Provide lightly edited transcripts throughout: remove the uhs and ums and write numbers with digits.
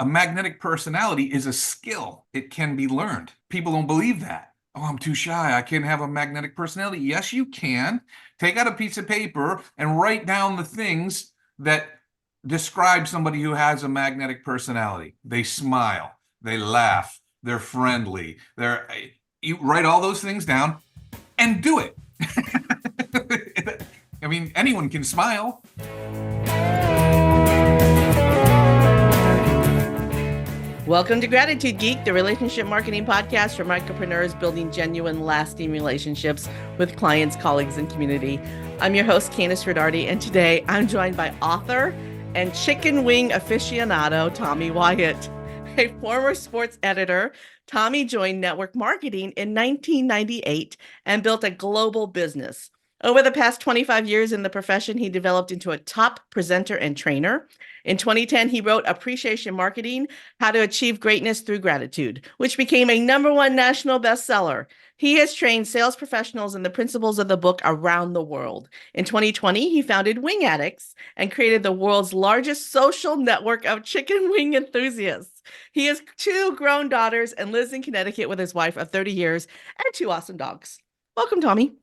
A magnetic personality is a skill. It can be learned. People don't believe that. Oh, I'm too shy. I can't have a magnetic personality. Yes, you can. Take out a piece of paper and write down the things that describe somebody who has a magnetic personality. They smile, they laugh, they're friendly. You write all those things down and do it. I mean, anyone can smile. Welcome to Gratitude Geek, the relationship marketing podcast for micropreneurs building genuine, lasting relationships with clients, colleagues, and community. I'm your host, Kandas, and today I'm joined by author and chicken wing aficionado, Tommy Wyatt. A former sports editor, Tommy joined network marketing in 1998 and built a global business. Over the past 25 years in the profession, he developed into a top presenter and trainer. In 2010, he wrote Appreciation Marketing, How to Achieve Greatness Through Gratitude, which became a #1 national bestseller. He has trained sales professionals in the principles of the book around the world. In 2020, he founded Wingaddicts and created the world's largest social network of chicken wing enthusiasts. He has 2 grown daughters and lives in Connecticut with his wife of 30 years and 2 awesome dogs. Welcome, Tommy.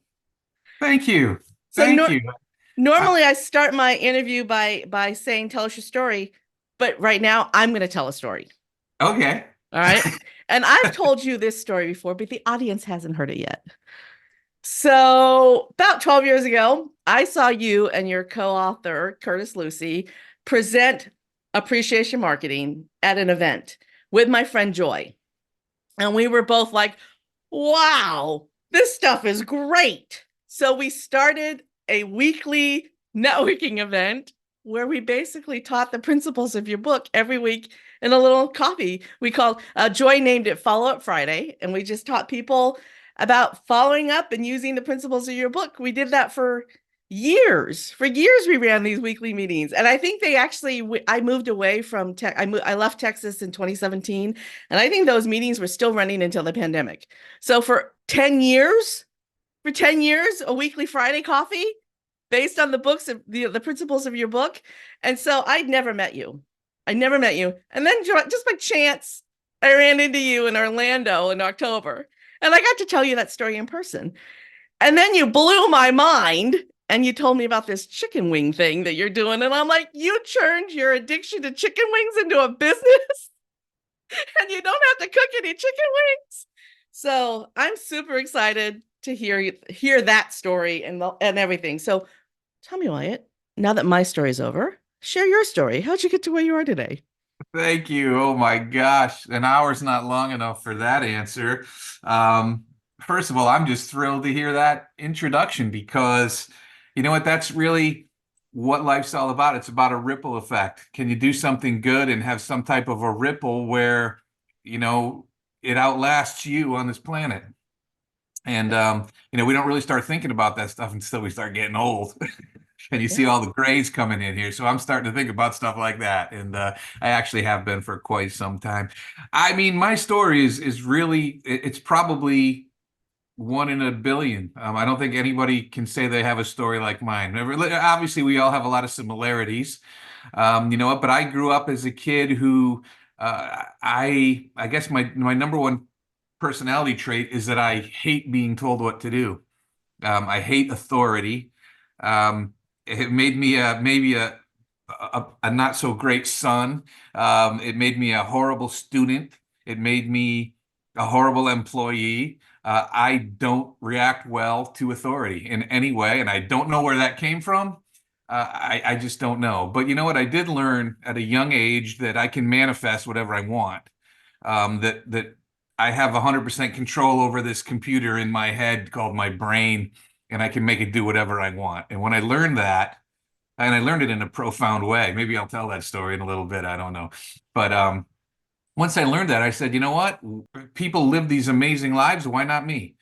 Thank you. So Thank you. normally I start my interview by saying, tell us your story. But right now I'm going to tell a story. Okay. All right. And I've told you this story before, but the audience hasn't heard it yet. So about 12 years ago, I saw you and your co-author, Curtis Lucy, present appreciation marketing at an event with my friend Joy. And we were both like, wow, this stuff is great. So we started a weekly networking event where we basically taught the principles of your book every week in a little coffee. We called, Joy named it Follow Up Friday, and we just taught people about following up and using the principles of your book. We did that for years. For years, we ran these weekly meetings. And I think they actually, I moved away from tech. I left Texas in 2017. And I think those meetings were still running until the pandemic. So for 10 years, a weekly Friday coffee based on the books of the principles of your book. And so I'd never met you. And then just by chance, I ran into you in Orlando in October. And I got to tell you that story in person. And then you blew my mind and you told me about this chicken wing thing that you're doing. And I'm like, you turned your addiction to chicken wings into a business and you don't have to cook any chicken wings. So I'm super excited to hear that story and everything. So tell me, Wyatt, now that my story's over, share your story. How'd you get to where you are today? Thank you. Oh my gosh. An hour's not long enough for that answer. First of all, I'm just thrilled to hear that introduction because you know what? That's really what life's all about. It's about a ripple effect. Can you do something good and have some type of a ripple where, you know, it outlasts you on this planet? And we don't really start thinking about that stuff until we start getting old. And you see all the grays coming in here. So I'm starting to think about stuff like that. And I actually have been for quite some time. I mean, my story is really, it's probably 1 in a billion. I don't think anybody can say they have a story like mine. Obviously, we all have a lot of similarities. You know what? But I grew up as a kid who I guess my #1 personality trait is that I hate being told what to do. I hate authority. It made me maybe a not so great son. It made me a horrible student. It made me a horrible employee. I don't react well to authority in any way, and I don't know where that came from. I just don't know. But you know what? I did learn at a young age that I can manifest whatever I want. That I have 100% control over this computer in my head called my brain, and I can make it do whatever I want. And when I learned that, and I learned it in a profound way, maybe I'll tell that story in a little bit, I don't know. But once I learned that, I said, you know what? People live these amazing lives, why not me?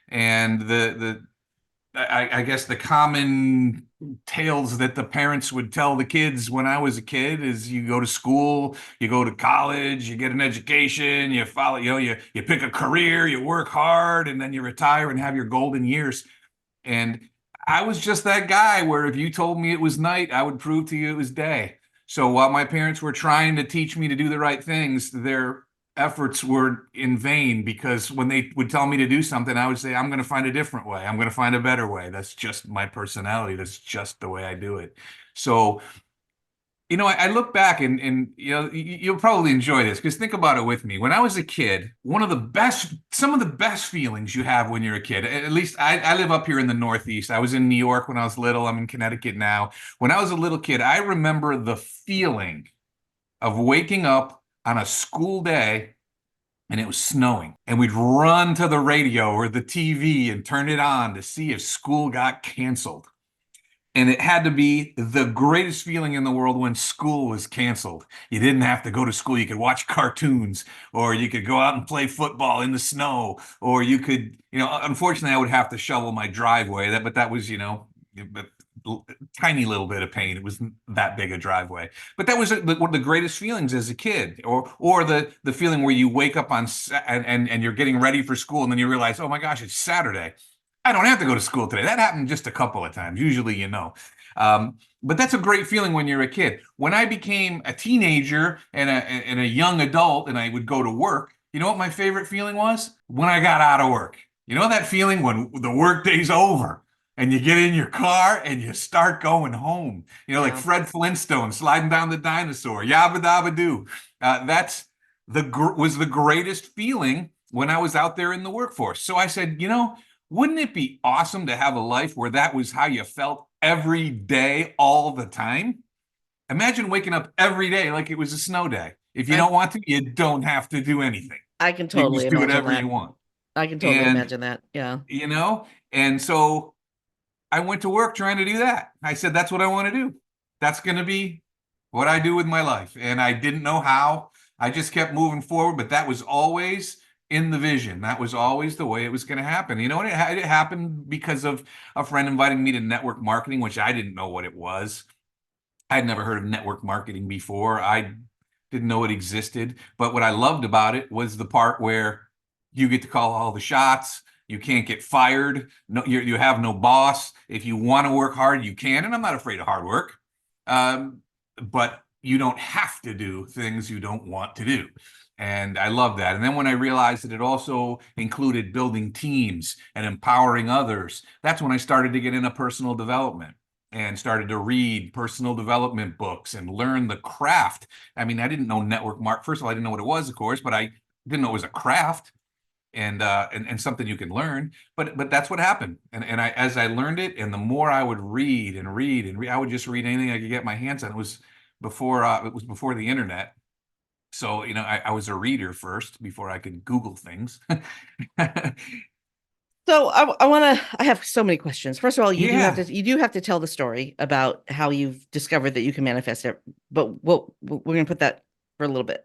And I guess the common tales that the parents would tell the kids when I was a kid is you go to school, you go to college, you get an education, you follow, you pick a career, you work hard, and then you retire and have your golden years. And I was just that guy where if you told me it was night, I would prove to you it was day. So while my parents were trying to teach me to do the right things, their efforts were in vain, because when they would tell me to do something, I would say, I'm going to find a different way. I'm going to find a better way. That's just my personality. That's just the way I do it. So, I look back and you'll probably enjoy this, because think about it with me. When I was a kid, some of the best feelings you have when you're a kid, at least I live up here in the Northeast. I was in New York when I was little. I'm in Connecticut now. When I was a little kid, I remember the feeling of waking up on a school day and it was snowing, and we'd run to the radio or the TV and turn it on to see if school got canceled. And it had to be the greatest feeling in the world when school was canceled. You didn't have to go to school. You could watch cartoons, or you could go out and play football in the snow, or you could, unfortunately, I would have to shovel my driveway. But that was, a tiny little bit of pain. It wasn't that big a driveway. But that was one of the greatest feelings as a kid, or the feeling where you wake up and you're getting ready for school, and then you realize, oh my gosh, it's Saturday. I don't have to go to school today. That happened just a couple of times. Usually, but that's a great feeling when you're a kid. When I became a teenager and a young adult, and I would go to work, you know what my favorite feeling was? When I got out of work. You know that feeling when the work day's over and you get in your car and you start going home. Like Yeah. Fred Flintstone sliding down the dinosaur. Yabba dabba doo. That's was the greatest feeling when I was out there in the workforce. So I said, wouldn't it be awesome to have a life where that was how you felt every day, all the time? Imagine waking up every day like it was a snow day. If you I don't want to, you don't have to do anything. I can You can totally just do imagine whatever that. you want. I can totally And, imagine that. Yeah. and so I went to work trying to do that. I said, that's what I want to do. That's going to be what I do with my life. And I didn't know how. I just kept moving forward, but that was always in the vision. That was always the way it was going to happen. And it happened because of a friend inviting me to network marketing, which I didn't know what it was. I'd never heard of network marketing before. I didn't know it existed. But what I loved about it was the part where you get to call all the shots. You can't get fired. No, you have no boss. If you want to work hard, you can. And I'm not afraid of hard work. But you don't have to do things you don't want to do. And I love that. And then when I realized that it also included building teams and empowering others, that's when I started to get into personal development and started to read personal development books and learn the craft. I mean, I didn't know First of all, I didn't know what it was, of course, but I didn't know it was a craft and something you can learn. But that's what happened. And as I learned it, and the more I would read and read and read, I would just read anything I could get my hands on. It was before the internet. So, I was a reader first before I could Google things. So I have so many questions. First of all, you Yeah. do have to tell the story about how you've discovered that you can manifest it, but we're going to put that for a little bit.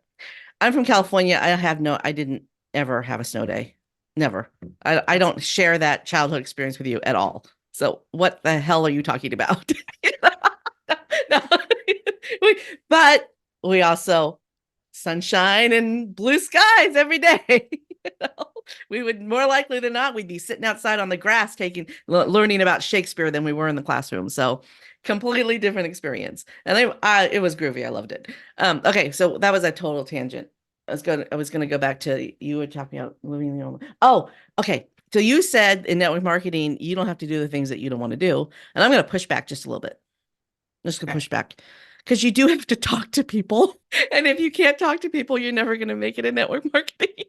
I'm from California. I didn't ever have a snow day. Never. I don't share that childhood experience with you at all. So what the hell are you talking about? No. But we also sunshine and blue skies every day. We would, more likely than not, we'd be sitting outside on the grass learning about Shakespeare than we were in the classroom. So completely different experience. And it was groovy. I loved it. Okay, so that was a total tangent. I was gonna go back to, you were talking about living the own. Oh, okay. So you said in network marketing, you don't have to do the things that you don't want to do. And I'm going to push back just a little bit. I'm just going to push back because you do have to talk to people. And if you can't talk to people, you're never going to make it in network marketing.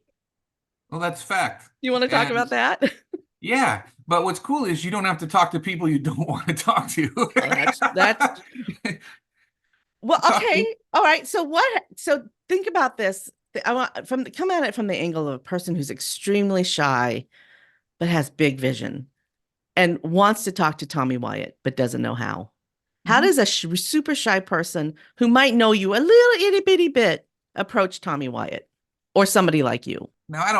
Well, that's fact. You want to talk about that? Yeah, but what's cool is you don't have to talk to people you don't want to talk to. Oh, that's well, okay. All right. So think about this. I want come at it from the angle of a person who's extremely shy, but has big vision and wants to talk to Tommy Wyatt, but doesn't know how. How does a super shy person who might know you a little itty bitty bit approach Tommy Wyatt or somebody like you? Now, I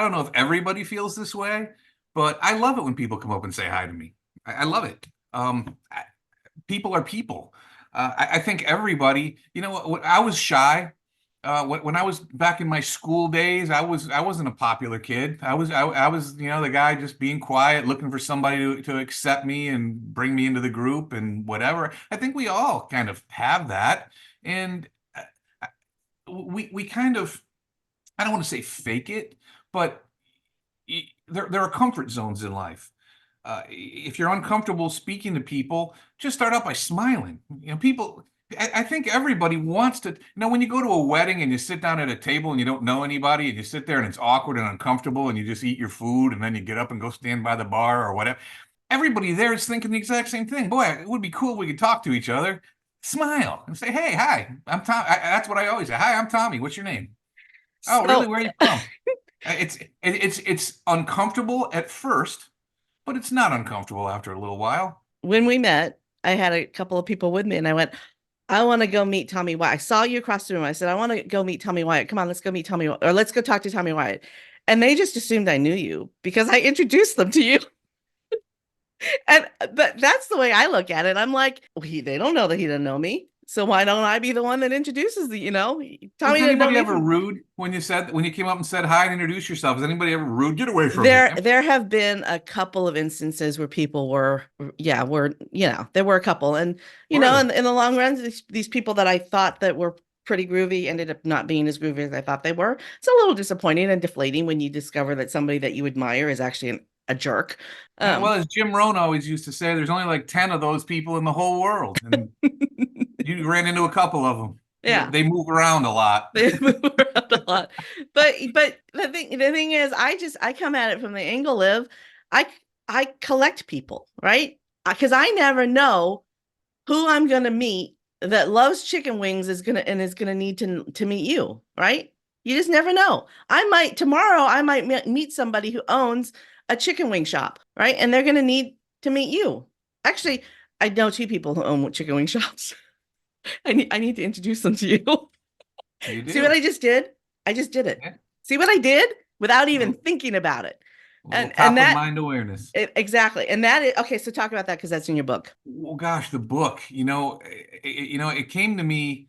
don't know if everybody feels this way, but I love it when people come up and say hi to me. I love it. People are people. I think everybody, I was shy when I was back in my school days, I wasn't a popular kid. I was the guy just being quiet, looking for somebody to accept me and bring me into the group and whatever. I think we all kind of have that, and uh, we kind of, I don't want to say fake it, but there are comfort zones in life. If you're uncomfortable speaking to people, just start out by smiling. People, I think everybody wants to, when you go to a wedding and you sit down at a table and you don't know anybody and you sit there and it's awkward and uncomfortable and you just eat your food and then you get up and go stand by the bar or whatever. Everybody there is thinking the exact same thing. Boy, it would be cool if we could talk to each other. Smile and say, "Hey, hi, I'm Tom." That's what I always say. "Hi, I'm Tommy. What's your name?" "Oh, really? So Where are you from?" It's uncomfortable at first, but it's not uncomfortable after a little while. when we met, I had a couple of people with me, and I went, I want to go meet Tommy Wyatt. I saw you across the room. I said, I want to go meet Tommy Wyatt. Come on, let's go meet Tommy, or let's go talk to Tommy Wyatt. And they just assumed I knew you because I introduced them to you. And that's the way I look at it. I'm like, well, they don't know that he didn't know me. So why don't I be the one that introduces Was Tommy didn't know anybody me ever from. rude when you came up and said hi and introduced yourself? Was anybody ever rude? Get away from me. There have been a couple of instances where people there were a couple. And, Were there? in the long run, these people that I thought that were pretty groovy ended up not being as groovy as I thought they were. It's a little disappointing and deflating when you discover that somebody that you admire is actually a jerk. Well, as Jim Rohn always used to say, there's only like 10 of those people in the whole world, and you ran into a couple of them. Yeah. They move around a lot. They move around a lot. But the thing is, I come at it from the angle of I I collect people, right? Because I never know who I'm gonna meet that loves chicken wings is gonna need to meet you, right? You just never know. Tomorrow I might meet somebody who owns a chicken wing shop, right? And they're gonna need to meet you. Actually, I know two people who own chicken wing shops. I need to introduce them to you. You See what do. I just did? I just did it. Yeah. See what I did without even Little, thinking about it. little And top of that mind awareness. exactly. And that is okay. So talk about that because that's in your book. Well, gosh, the book, it came to me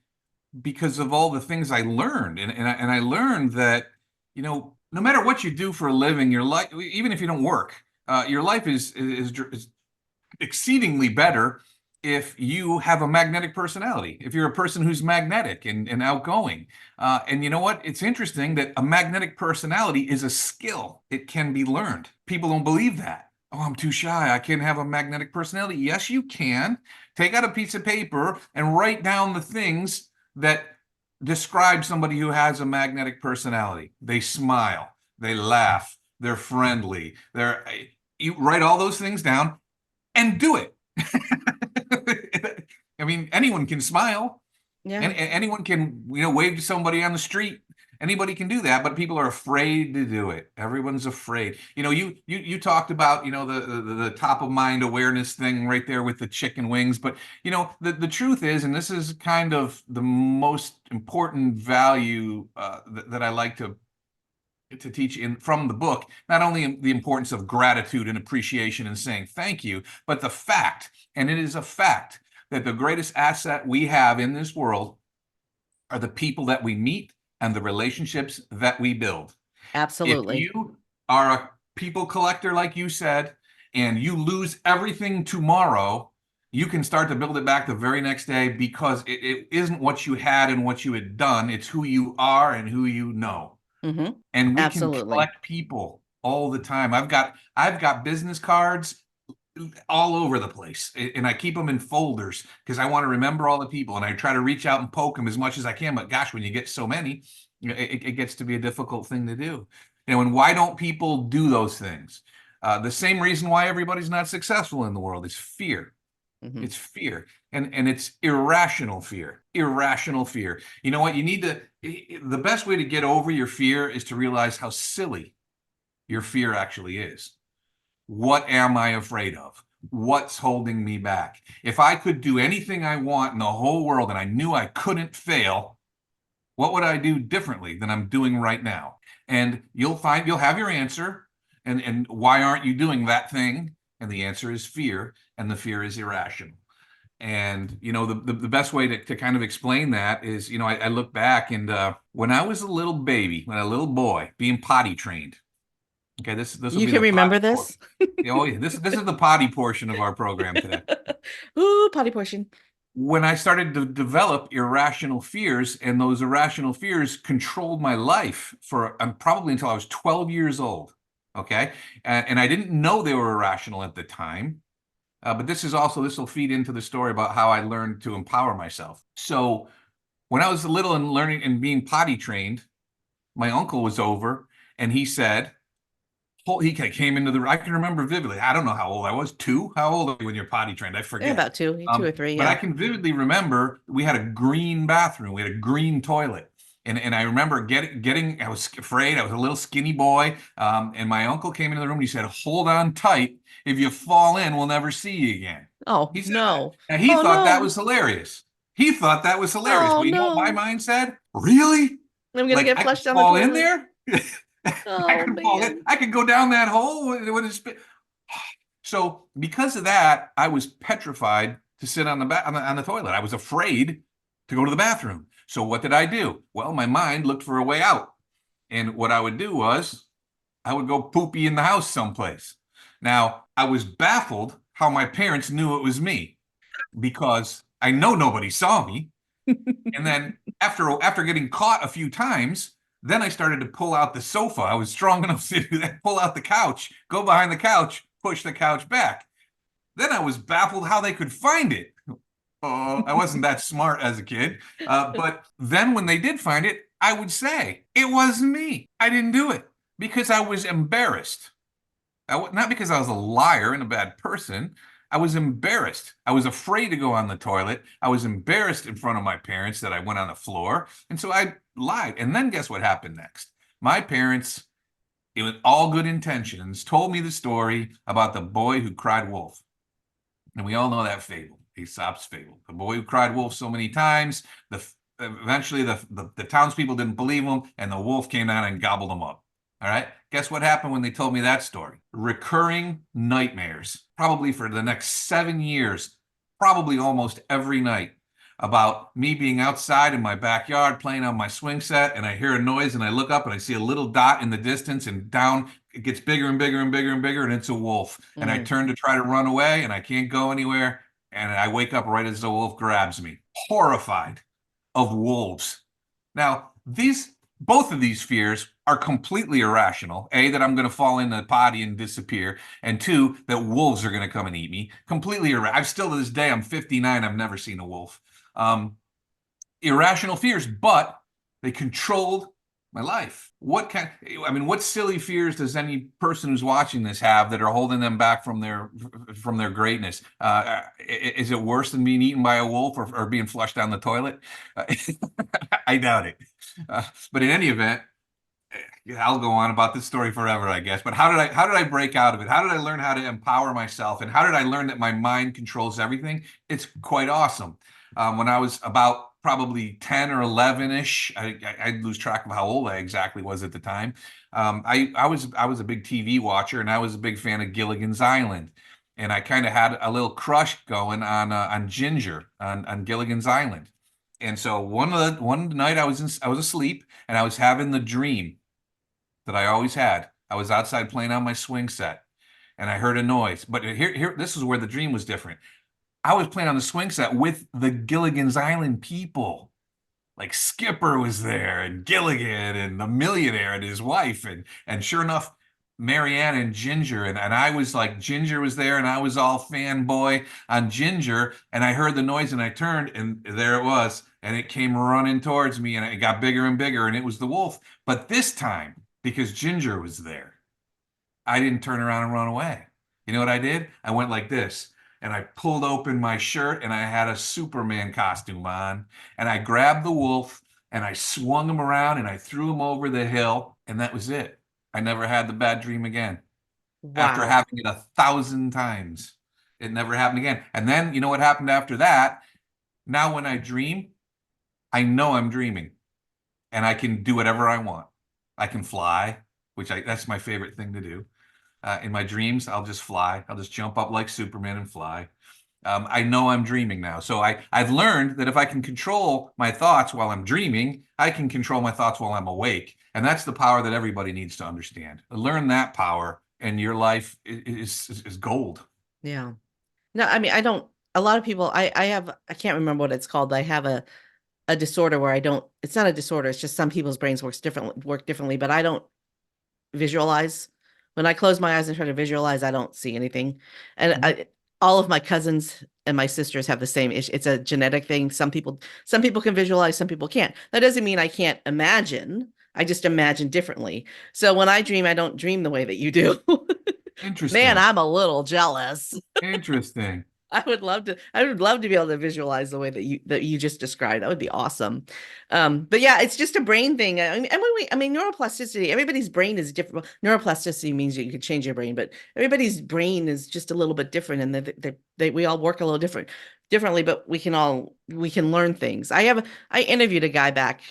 because of all the things I learned. And I learned that, no matter what you do for a living, your life, even if you don't work, your life is exceedingly better if you have a magnetic personality, if you're a person who's magnetic and outgoing. And you know what? It's interesting that a magnetic personality is a skill. It can be learned. People don't believe that. "Oh, I'm too shy. I can't have a magnetic personality." Yes, you can. Take out a piece of paper and write down the things that describe somebody who has a magnetic personality. They smile, they laugh, they're friendly. You write all those things down and do it. I mean, anyone can smile, Yeah. and anyone can, wave to somebody on the street. Anybody can do that, but people are afraid to do it. Everyone's afraid. You talked about, the top of mind awareness thing right there with the chicken wings, but the truth is, and this is kind of the most important value that I like to teach from the book, not only the importance of gratitude and appreciation and saying thank you, but the fact, and it is a fact, that the greatest asset we have in this world are the people that we meet and the relationships that we build. If Absolutely. you are a people collector, like you said, and you lose everything tomorrow, you can start to build it back the very next day because it isn't what you had and what you had done. It's who you are and who you know. Mm-hmm. And we can Absolutely. collect people all the time. I've got business cards all over the place, and I keep them in folders because I want to remember all the people, and I try to reach out and poke them as much as I can. But gosh, when you get so many, it gets to be a difficult thing to do. And why don't people do those things? The same reason why everybody's not successful in the world is fear. Mm-hmm. It's fear, and it's irrational fear. Irrational fear. You know what? The best way to get over your fear is to realize how silly your fear actually is. What am I afraid of? What's holding me back? If I could do anything I want in the whole world and I knew I couldn't fail, what would I do differently than I'm doing right now? And you'll have your answer. And why aren't you doing that thing? And the answer is fear, and the fear is irrational. And, the best way to kind of explain that is, I look back and when I was a little baby, when a little boy being potty trained, okay, this will You be can the potty remember this? portion. Oh, yeah, this is the potty portion of our program today. Ooh, potty portion. When I started to develop irrational fears, and those irrational fears controlled my life for probably until I was 12 years old. Okay. And I didn't know they were irrational at the time. But this will feed into the story about how I learned to empower myself. So when I was little and learning and being potty trained, my uncle was over and he said, he came into I can remember vividly. I don't know how old I was. Two? How old are you when you're potty trained? I Yeah, forget. about two or three. But I Yeah. can vividly remember we had a green bathroom. We had a green toilet. And I remember I was afraid. I was a little skinny boy. And my uncle came into the room and he said, hold on tight. If you fall in, we'll never see you again. Oh, He said that. no. And he Oh, thought that no. was hilarious. He thought that was hilarious. Oh, But you know what my no. mind said? Really? I'm gonna Like get I could flushed down the fall in toilet. there? I Oh, could fall in. man. I could go down that hole with a So because of that, I was petrified to sit on the toilet. I was afraid to go to the bathroom. So what did I do? Well, my mind looked for a way out. And what I would do was I would go poopy in the house someplace. Now, I was baffled how my parents knew it was me because I know nobody saw me. And then after getting caught a few times, then I started to pull out the sofa. I was strong enough to do that, pull out the couch, go behind the couch, push the couch back. Then I was baffled how they could find it. Oh, I wasn't that smart as a kid. But then when they did find it, I would say, it wasn't me. I didn't do it because I was embarrassed. Not because I was a liar and a bad person. I was embarrassed. I was afraid to go on the toilet. I was embarrassed in front of my parents that I went on the floor. And so I lied. And then guess what happened next? My parents, it was all good intentions, told me the story about the boy who cried wolf. And we all know that fable, Aesop's fable. The boy who cried wolf so many times, eventually the townspeople didn't believe him, and the wolf came down and gobbled him up. All right. Guess what happened when they told me that story? Recurring nightmares, probably for the next 7 years, probably almost every night, about me being outside in my backyard playing on my swing set, and I hear a noise, and I look up and I see a little dot in the distance, and down it gets bigger and bigger and bigger and bigger, and it's a wolf. And I turn to try to run away, and I can't go anywhere, and I wake up right as the wolf grabs me, horrified of wolves. Now, both of these fears are completely irrational. A, that I'm going to fall in the potty and disappear, and two, that wolves are going to come and eat me. Completely irrational. I'm still to this day, I'm 59, I've never seen a wolf. Irrational fears, but they controlled my life. What silly fears does any person who's watching this have that are holding them back from their greatness? Is it worse than being eaten by a wolf or being flushed down the toilet? I doubt it. But in any event, I'll go on about this story forever, I guess. But how did I break out of it? How did I learn how to empower myself? And how did I learn that my mind controls everything? It's quite awesome. When I was about probably 10 or 11-ish, I lose track of how old I exactly was at the time. I was a big TV watcher, and I was a big fan of Gilligan's Island. And I kind of had a little crush going on Ginger on Gilligan's Island. And so one night I was asleep and I was having the dream that I always had. I was outside playing on my swing set and I heard a noise. But this is where the dream was different. I was playing on the swing set with the Gilligan's Island people. Like Skipper was there and Gilligan and the millionaire and his wife. And sure enough, Marianne and Ginger. And I was like, Ginger was there and I was all fanboy on Ginger. And I heard the noise and I turned and there it was. And it came running towards me and it got bigger and bigger and it was the wolf. But this time, because Ginger was there, I didn't turn around and run away. You know what I did? I went like this and I pulled open my shirt and I had a Superman costume on and I grabbed the wolf and I swung him around and I threw him over the hill and that was it. I never had the bad dream again. After Wow. having it 1,000 times, it never happened again. And then you know what happened after that? Now when I dream, I know I'm dreaming and I can do whatever I want. I can fly, that's my favorite thing to do. In my dreams, I'll just fly. I'll just jump up like Superman and fly. I know I'm dreaming now. So I've learned that if I can control my thoughts while I'm dreaming, I can control my thoughts while I'm awake. And that's the power that everybody needs to understand. Learn that power, and your life is gold. Yeah. No, I mean, I don't, a lot of people, I have, I can't remember what it's called. I have a disorder where I don't, it's not a disorder. It's just some people's brains work differently, but I don't visualize. When I close my eyes and try to visualize, I don't see anything. And Mhm. all of my cousins and my sisters have the same issue. It's a genetic thing. Some people can visualize, some people can't. That doesn't mean I can't imagine. I just imagine differently. So when I dream, I don't dream the way that you do. Man, Interesting. I'm a little jealous. Interesting. I would love to be able to visualize the way that you just described. That would be awesome. But yeah, it's just a brain thing. I mean, neuroplasticity, everybody's brain is different. Neuroplasticity means you can change your brain, but everybody's brain is just a little bit different, and we all work a little differently, but we can learn things. I interviewed a guy back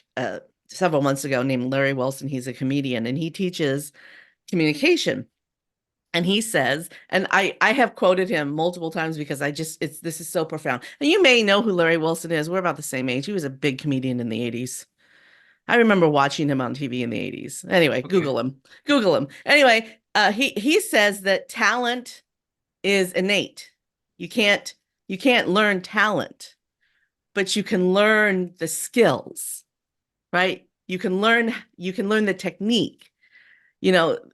several months ago named Larry Wilson. He's a comedian and he teaches communication. And he says, and I have quoted him multiple times because this is so profound. And you may know who Larry Wilson is. We're about the same age. He was a big comedian in the 80s. I remember watching him on TV in the 80s. Anyway, Okay. Google him. Google him. Anyway, he says that talent is innate. You can't you can't learn talent, but you can learn the skills, right? You can learn the technique.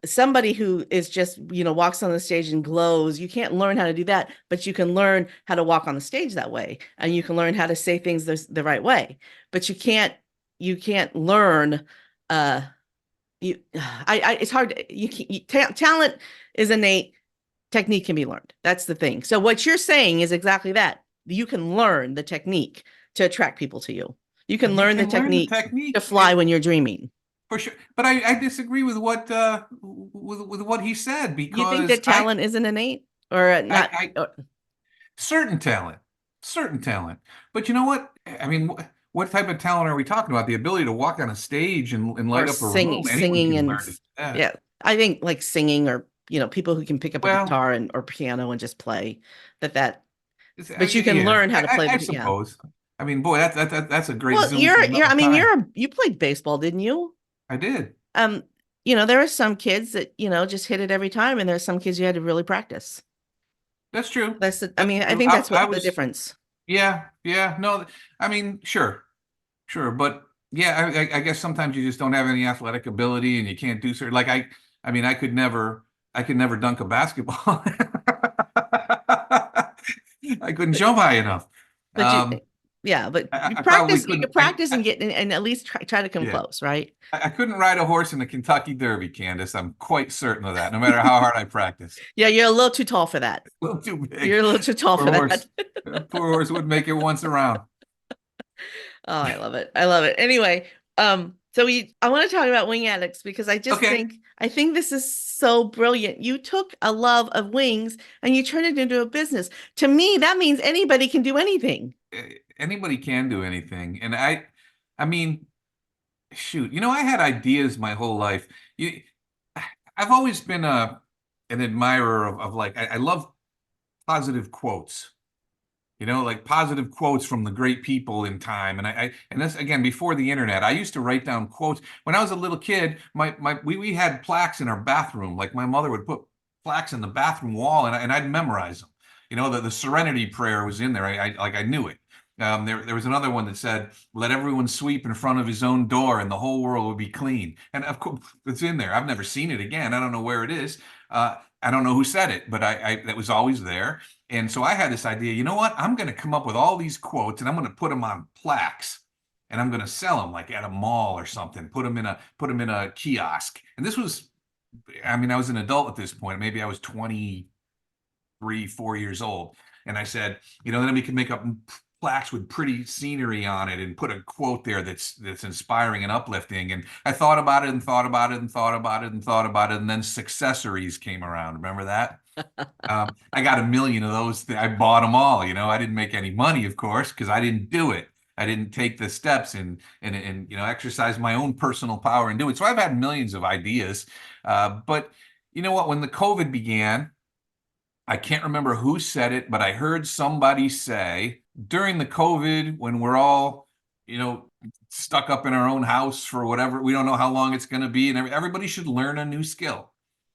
Somebody who is just, walks on the stage and glows, you can't learn how to do that, but you can learn how to walk on the stage that way, and you can learn how to say things the right way. But you can't learn, uh, it's hard. Talent is innate, technique can be learned. That's the thing. So what you're saying is exactly that. You can learn the technique to attract people to you. You can You learn the can learn the technique to technique. fly when you're dreaming. For sure. But I disagree with what with what he said, You think because that talent isn't innate or not? I certain talent, certain talent. But you know what? I mean, what type of talent are we talking about? The ability to walk on a stage and Or light up a room. Anyone singing can and learn to do that. yeah, I think like singing or people who can pick up a Well, guitar or piano and just play that. But you can yeah, learn how to play I yeah. suppose. I mean, boy, that's a great Well, Zoom for I another mean, time. you played baseball, didn't you? I did. Um, there are some kids that, just hit it every time, and there's some kids you had to really practice. That's true. I That's mean, I true. think that's I what the was, difference. yeah, yeah. No, I mean, sure. Sure, but yeah, I guess sometimes you just don't have any athletic ability and you can't do certain. Like I mean, I could never dunk a basketball. I couldn't jump high enough. But Um, yeah, but I probably you could couldn't. practice and get and at least try to come Yeah, close, right? I couldn't ride a horse in the Kentucky Derby, Candace. I'm quite certain of that. No matter how hard I practice, Yeah, you're a little too tall for that. a little too You're big. a little too tall Poor for that. horse. Poor horse wouldn't make it once around. Oh, I love it. I love it. Anyway, I want to talk about wing addicts because Okay. I think this is so brilliant. You took a love of wings and you turned it into a business. To me, that means anybody can do anything. Anybody can do anything, and I mean. Shoot, I had ideas my whole life. You, I've always been an admirer of like I love positive quotes. Like positive quotes from the great people in time. And this again before the internet. I used to write down quotes when I was a little kid. We had plaques in our bathroom. Like my mother would put plaques in the bathroom wall, and I'd memorize them. The Serenity Prayer was in there. I knew it. There was another one that said, "Let everyone sweep in front of his own door, and the whole world will be clean." And of course, it's in there. I've never seen it again. I don't know where it is. I don't know who said it, but I that was always there. And so I had this idea. You know what? I'm going to come up with all these quotes, and I'm going to put them on plaques, and I'm going to sell them like at a mall or something. Put them in a kiosk. And this was, I mean, I was an adult at this point. Maybe I was 23, 4 years old. And I said, then we could make up plaques with pretty scenery on it and put a quote there that's inspiring and uplifting. And I thought about it and thought about it and thought about it and thought about it. And then Successories came around. Remember that? I got a million of those. I bought them all. I didn't make any money, of course, because I didn't do it. I didn't take the steps and exercise my own personal power and do it. So I've had millions of ideas. But you know what? When the COVID began, I can't remember who said it, but I heard somebody say during the COVID, when we're all, you know, stuck up in our own house for whatever, we don't know how long it's going to be, and everybody should learn a new skill.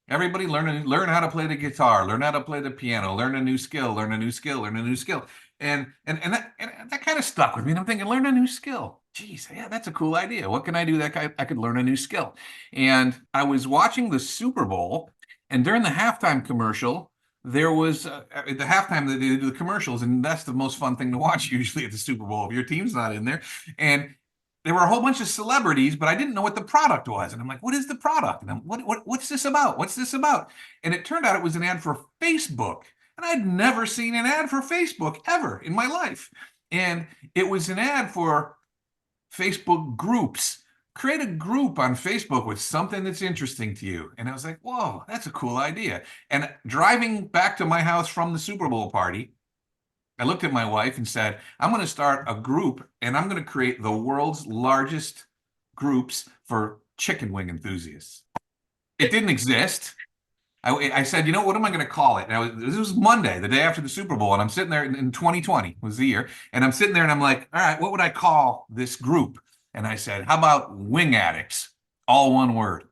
Everybody learn how to play the guitar, learn how to play the piano, learn a new skill, learn a new skill, learn a new skill. And that kind of stuck with me. And I'm thinking, learn a new skill. Geez, yeah, that's a cool idea. What can I do that I could learn a new skill? And I was watching the Super Bowl, and during the halftime commercial, there was the halftime that they do the commercials, and that's the most fun thing to watch usually at the Super Bowl if your team's not in there. And there were a whole bunch of celebrities, but I didn't know what the product was. And I'm like, what is the product? And what's this about? What's this about? And it turned out it was an ad for Facebook. And I'd never seen an ad for Facebook ever in my life. And it was an ad for Facebook groups. Create a group on Facebook with something that's interesting to you. And I was like, whoa, that's a cool idea. And driving back to my house from the Super Bowl party, I looked at my wife and said, I'm going to start a group and I'm going to create the world's largest groups for chicken wing enthusiasts. It didn't exist. I said, you know, what am I going to call it? Now, this was Monday, the day after the Super Bowl, and I'm sitting there in 2020 was the year, and I'm sitting there and I'm like, all right, what would I call this group? And I said, how about Wingaddicts? All one word.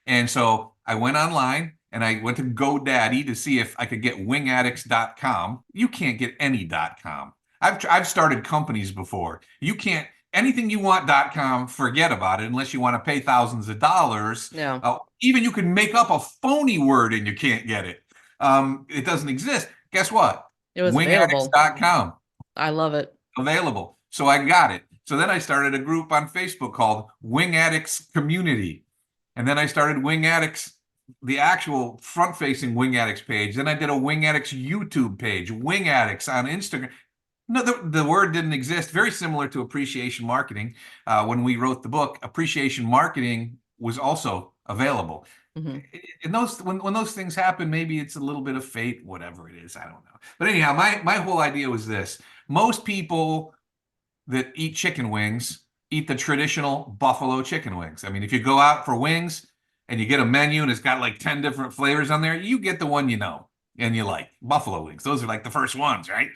And so I went online and I went to GoDaddy to see if I could get wingaddicts.com. You can't get any .com. I've started companies before. You can't anything you want.com, forget about it unless you want to pay thousands of dollars. Yeah. Even you can make up a phony word and you can't get it. It doesn't exist. Guess what? It was available. Wingaddicts.com. I love it. Available. So I got it. So then I started a group on Facebook called Wing Addicts Community. And then I started Wing Addicts, the actual front-facing Wing Addicts page. Then I did a Wing Addicts YouTube page, Wing Addicts on Instagram. No, the word didn't exist. Very similar to appreciation marketing. When we wrote the book, appreciation marketing was also available. Mm-hmm. And when those things happen, maybe it's a little bit of fate, whatever it is. I don't know. But anyhow, my whole idea was this. Most people that eat chicken wings eat the traditional buffalo chicken wings. I mean, if you go out for wings and you get a menu and it's got like 10 different flavors on there, you get the one you know and you like. Buffalo wings. Those are like the first ones, right?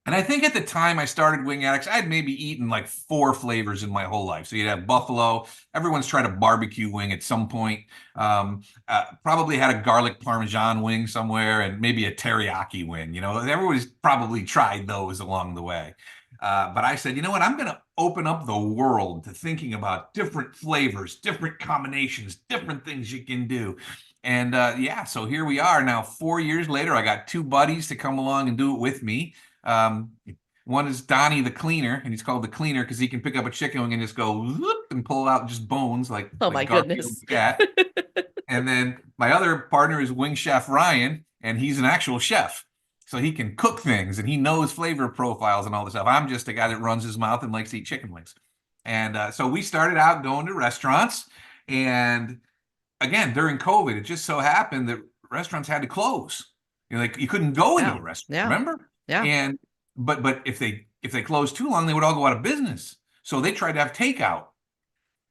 And I think at the time I started Wing Addicts, I'd maybe eaten like 4 flavors in my whole life. So you'd have buffalo. Everyone's tried a barbecue wing at some point. Probably had a garlic parmesan wing somewhere and maybe a teriyaki wing. You know, everybody's probably tried those along the way. But I said, you know what? I'm going to open up the world to thinking about different flavors, different combinations, different things you can do. And yeah, so here we are now. 4 years later, I got 2 buddies to come along and do it with me. One is Donnie the cleaner, and he's called the cleaner because he can pick up a chicken wing and just go whoop, and pull out just bones like my goodness. cat. And then my other partner is Wing Chef Ryan, and he's an actual chef. So he can cook things and he knows flavor profiles and all this stuff. I'm just a guy that runs his mouth and likes to eat chicken wings. And so we started out going to restaurants. And again, during COVID, it just so happened that restaurants had to close. You know, like you couldn't go into a restaurant, remember? Yeah. And but if they closed too long, they would all go out of business. So they tried to have takeout.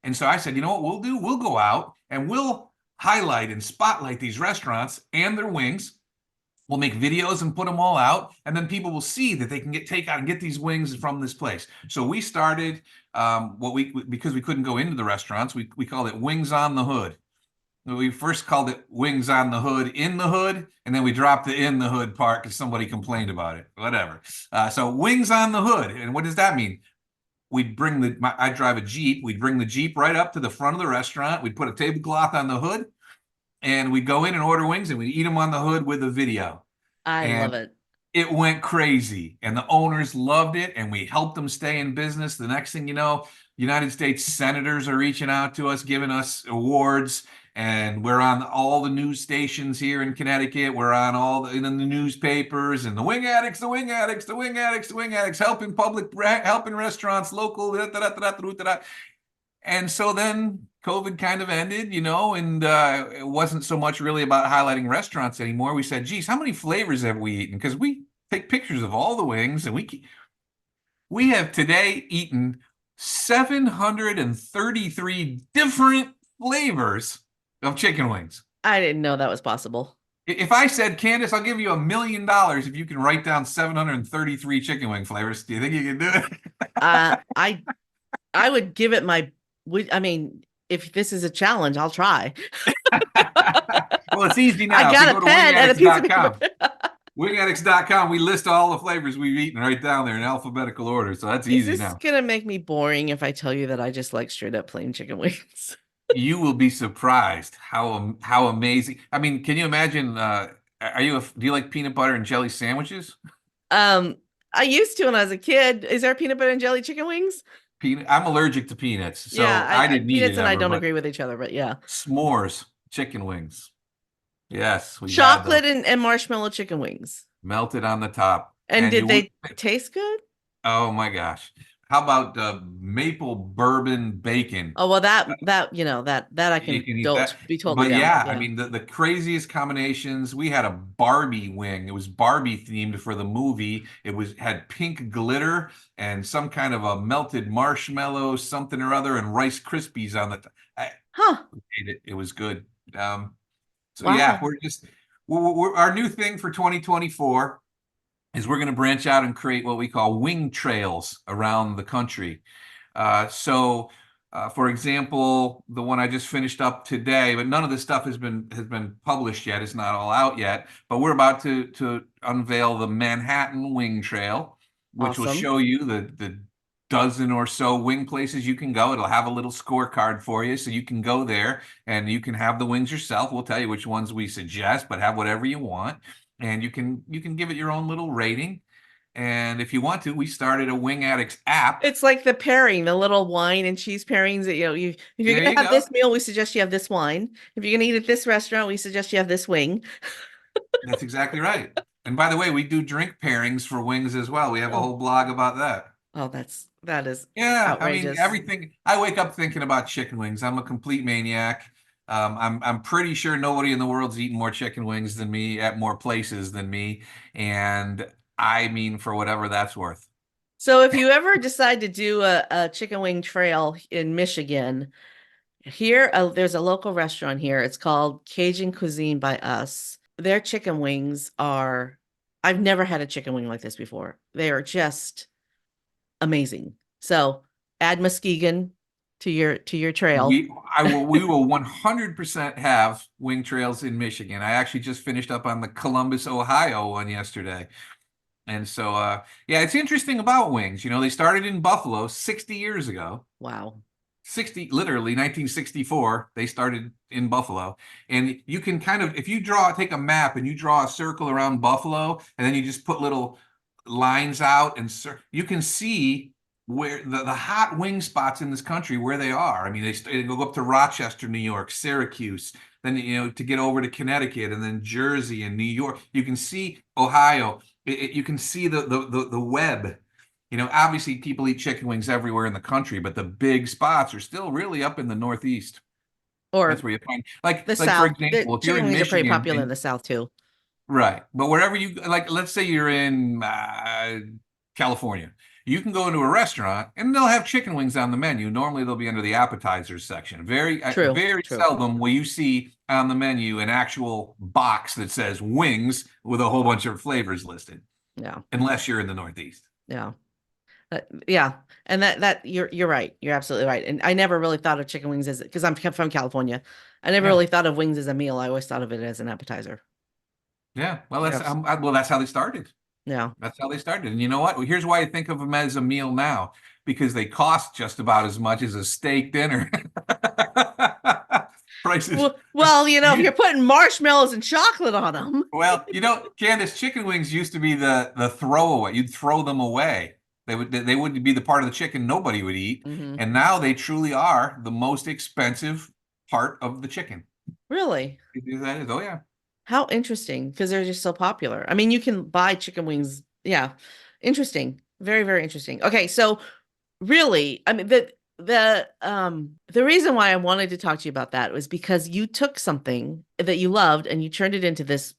And so I said, you know what we'll do? We'll go out and we'll highlight and spotlight these restaurants and their wings. We'll make videos and put them all out, and then people will see that they can get takeout and get these wings from this place. So we started because we couldn't go into the restaurants, we called it Wings on the Hood. We first called it Wings on the Hood, in the hood, and then we dropped the in the hood part because somebody complained about it. Whatever. So Wings on the Hood, and what does that mean? We'd bring I drive a Jeep. We'd bring the Jeep right up to the front of the restaurant. We'd put a tablecloth on the hood. And we'd go in and order wings, and we'd eat them on the hood with a video. I love it. It went crazy, and the owners loved it, and we helped them stay in business. The next thing you know, United States senators are reaching out to us, giving us awards, and we're on all the news stations here in Connecticut. We're on in the newspapers, and the Wing Addicts, the Wing Addicts, the Wing Addicts, the Wing Addicts, helping restaurants, local, And so then COVID kind of ended, you know, and it wasn't so much really about highlighting restaurants anymore. We said, geez, how many flavors have we eaten? Because we take pictures of all the wings, and we have today eaten 733 different flavors of chicken wings. I didn't know that was possible. If I said, Candace, I'll give you $1 million if you can write down 733 chicken wing flavors, do you think you can do it? Uh, I I would give it my. I mean, if this is a challenge, I'll try. Well, it's easy I now. If you got a go to pen and a piece of paper. wingaddicts.com, wingaddicts.com, we list all the flavors we've eaten right down there in alphabetical order. So that's Is easy this now. gonna make me boring if I tell you that I just like straight up plain chicken wings? You will be surprised how amazing. I mean, can you imagine? Do you like peanut butter and jelly sandwiches? Um, I used to when I was a kid. Is there peanut butter and jelly chicken wings? I'm allergic to peanuts, Yeah, so I I didn't eat it peanuts and I ever. don't But agree with each other, but yeah. s'mores chicken wings, yes, we've had those Chocolate and marshmallow chicken wings. melted on the top, And and did you would. they taste good? Oh my gosh, how about maple bourbon bacon? Oh well, that I You can can eat that. be totally But down with. yeah, I Yeah. mean the craziest combinations. We had a Barbie wing. It was Barbie themed for the movie. It was had pink glitter and some kind of a melted marshmallow, something or other, and Rice Krispies on the I Huh. ate it. It was good. So yeah, Wow. our new thing for 2024 is we're going to branch out and create what we call wing trails around the country. For example, the one I just finished up today, but none of this stuff has been published yet. It's not all out yet. But we're about to unveil the Manhattan Wing Trail, which will Awesome. show you the dozen or so wing places you can go. It'll have a little scorecard for you, so you can go there and you can have the wings yourself. We'll tell you which ones we suggest, but have whatever you want, and you can give it your own little rating. And if you want to, we started a Wing Addicts app. It's like the pairing, the little wine and cheese pairings that if you're There gonna you have go. this meal, we suggest you have this wine. If you're gonna eat at this restaurant, we suggest you have this wing. That's exactly right. And by the way, we do drink pairings for wings as well. We have a Oh, whole blog about that. oh, that is Yeah, I mean outrageous. everything. I wake up thinking about chicken wings. I'm a complete maniac. I'm pretty sure nobody in the world's eaten more chicken wings than me at more places than me, and I mean for whatever that's worth. So if you ever decide to do a chicken wing trail in Michigan, there's a local restaurant here. It's called Cajun Cuisine by Us. Their chicken wings I've never had a chicken wing like this before. They are just amazing. So add Muskegon to your trail. We will 100% have wing trails in Michigan. I actually just finished up on the Columbus, Ohio one yesterday. And so yeah, it's interesting about wings. They started in Buffalo 60 years ago. Wow. 60, literally 1964, they started in Buffalo. And you can if you take a map and you draw a circle around Buffalo, and then you just put little lines out, and you can see where the hot wing spots in this country, where they are. I mean, they go up to Rochester, New York, Syracuse, then, to get over to Connecticut, and then Jersey and New York. You can see Ohio. You can see the web. Obviously people eat chicken wings everywhere in the country, but the big spots are still really up in the Northeast. That's Or where you find, like the for South. The example, if you're chicken in wings are pretty Michigan popular in and the South too. right, but wherever you like, let's say you're in California, you can go into a restaurant and they'll have chicken wings on the menu. Normally they'll be under the appetizers section. True, Very true. seldom will you see on the menu an actual box that says wings with a whole bunch of flavors listed, Yeah, unless you're in the Northeast. yeah. Yeah, and that you're right. You're absolutely right. And I never really thought of chicken wings as because I'm from California. I never Yeah. really thought of wings as a meal. I always thought of it as an appetizer. Yeah, well, You're abs- that's how they started. yeah. That's how they started. And you know what? Well, here's why I think of them as a meal now, because they cost just about as much as a steak dinner. Prices. Well, if you're You, putting marshmallows and chocolate on them. well, Candace, chicken wings used to be the throwaway. You'd throw them away. They would be the part of the chicken nobody would eat, Hmm. and now they truly are the most expensive part of the chicken. Really? That is, oh yeah. How interesting, because they're just so popular. I mean, you can buy chicken wings. Yeah. Interesting. Very, very interesting. Okay, so really, I mean the reason why I wanted to talk to you about that was because you took something that you loved and you turned it into this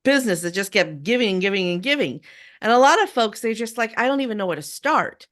business that just kept giving and giving and giving. And a lot of folks, they're just like, I don't even know where to start.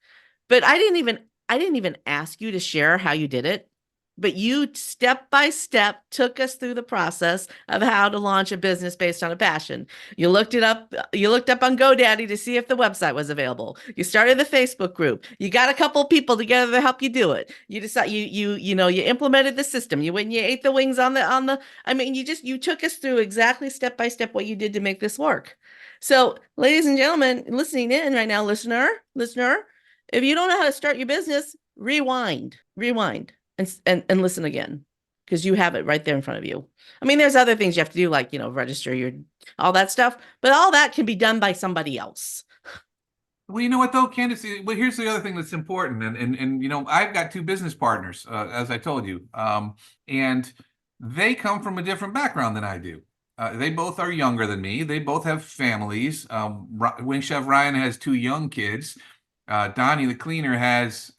But I didn't even ask you to share how you did it. but you step by step took us through the process of how to launch a business based on a passion. You looked up on GoDaddy to see if the website was available. You started the Facebook group. You got a couple of people together to help you do it. You decide you implemented the system. You went and you ate the wings on the I mean, you took us through exactly step by step what you did to make this work. So, ladies and gentlemen, listening in right now, listener, if you don't know how to start your business, rewind and listen again, because you have it right there in front of you. I mean, there's other things you have to do, like, register your, all that stuff, but all that can be done by somebody else. Well, you know what though, Candace? Well, here's the other thing that's important, and I've got two business partners, as I told you, and they come from a different background than I do. They both are younger than me. They both have families. Wing Chef Ryan has two young kids. Donnie, the cleaner, has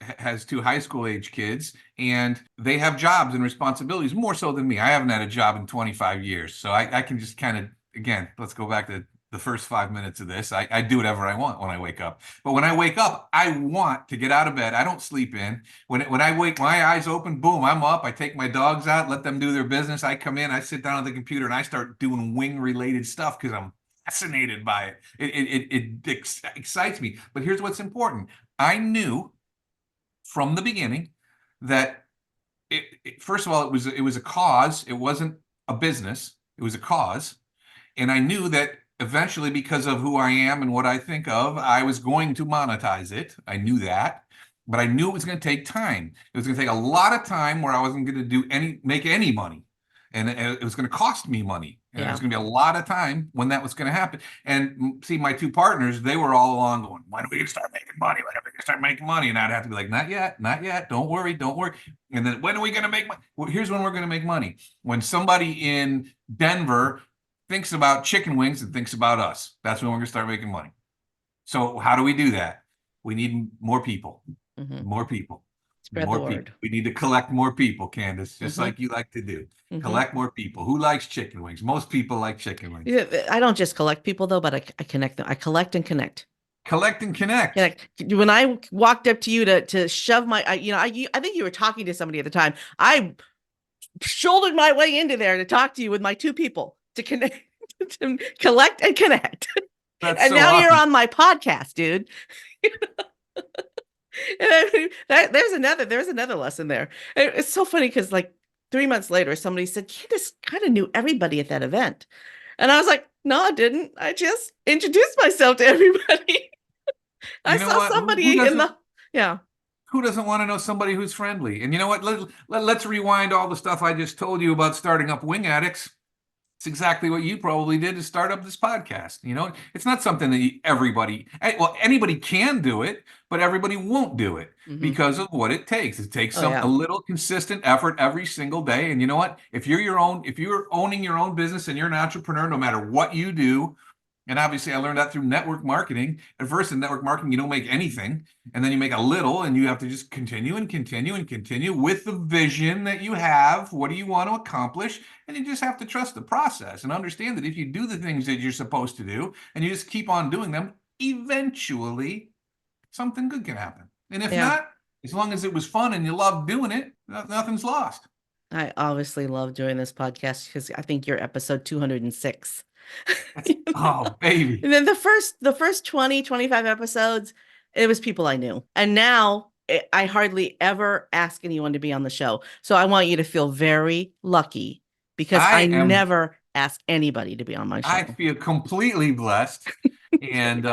two high school age kids, and they have jobs and responsibilities more so than me. I haven't had a job in 25 years, so I can just kind of, again, let's go back to the first 5 minutes of this. I do whatever I want when I wake up. But when I wake up, I want to get out of bed. I don't sleep in. When I wake, my eyes open, boom, I'm up. I take my dogs out, let them do their business. I come in, I sit down at the computer, and I start doing wing related stuff because I'm fascinated by it. It excites me. But here's what's important. I knew from the beginning that first of all, it was a cause. It wasn't a business. It was a cause. And I knew that eventually, because of who I am and what I think of, I was going to monetize it. I knew that, but I knew it was going to take time. It was going to take a lot of time where I wasn't going to make any money, and it was going to cost me money. And Yeah. there's going to be a lot of time when that was going to happen. And see, my two partners, they were all along going, when are we going to start making money? When are we going to start making money? And I'd have to be like, not yet, not yet. Don't worry, don't worry. And then when are we going to make money? Well, here's when we're going to make money. When somebody in Denver thinks about chicken wings and thinks about us. That's when we're going to start making money. So how do we do that? We need more people, more people. Spread more the people. word. We need to collect more people, Candace, just like you like to do. Collect more people. Who likes chicken wings? Most people like chicken wings. Yeah, I don't just collect people though, but I connect them. I collect and connect. Collect and connect. When I walked up to you to shove my, I think you were talking to somebody at the time. I shouldered my way into there to talk to you with my two people to connect, to collect and connect. That's and so now awesome. You're on my podcast, dude. There's another lesson there. It's so funny because like 3 months later, somebody said, "You just kind of knew everybody at that event," and I was like, "No, I didn't. I just introduced myself to everybody." I saw somebody yeah. Who doesn't want to know somebody who's friendly? And you know what? Let's rewind all the stuff I just told you about starting up Wingaddicts. It's exactly what you probably did to start up this podcast. It's not something that anybody can do it, but everybody won't do it because of what it takes. It takes a little consistent effort every single day. And you know what? If you're owning your own business and you're an entrepreneur, no matter what you do, and obviously I learned that through network marketing. At first in network marketing, you don't make anything, and then you make a little, and you have to just continue and continue and continue with the vision that you have. What do you want to accomplish? And you just have to trust the process and understand that if you do the things that you're supposed to do and you just keep on doing them, eventually something good can happen. And if not, as long as it was fun and you love doing it, nothing's lost. I obviously love doing this podcast because I think you're episode 206. Oh, baby. And then the first 20, 25 episodes, it was people I knew. And now I hardly ever ask anyone to be on the show. So I want you to feel very lucky because I never ask anybody to be on my show. I feel completely blessed. And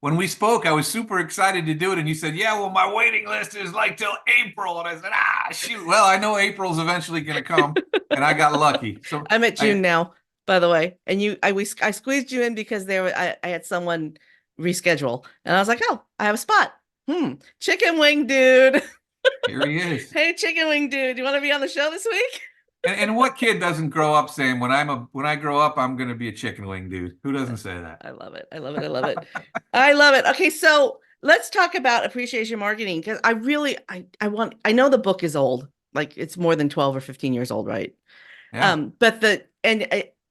when we spoke, I was super excited to do it. And you said, yeah, well, my waiting list is like till April. And I said, shoot. Well, I know April's eventually going to come. And I got lucky. So I'm at June now, by the way. And I squeezed you in because I had someone reschedule. And I was like, oh, I have a spot. Chicken wing dude. Here he is. Hey, chicken wing dude. You want to be on the show this week? And what kid doesn't grow up saying, when I grow up, I'm going to be a chicken wing dude? Who doesn't say that? I love it. I love it. I love it. I love it. Okay, so let's talk about appreciation marketing because I know the book is old, like it's more than 12 or 15 years old, right? Yeah.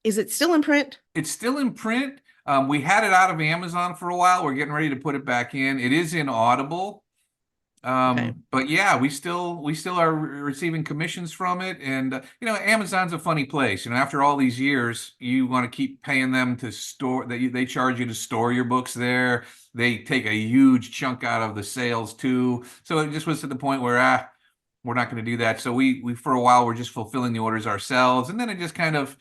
Is it still in print? It's still in print. We had it out of Amazon for a while. We're getting ready to put it back in. It is in Audible. Okay. But yeah, we still are receiving commissions from it, and Amazon's a funny place. After all these years, you want to keep paying them to store they charge you to store your books there. They take a huge chunk out of the sales too. So it just was to the point where we're not going to do that. So we for a while we're just fulfilling the orders ourselves, and then it just kind of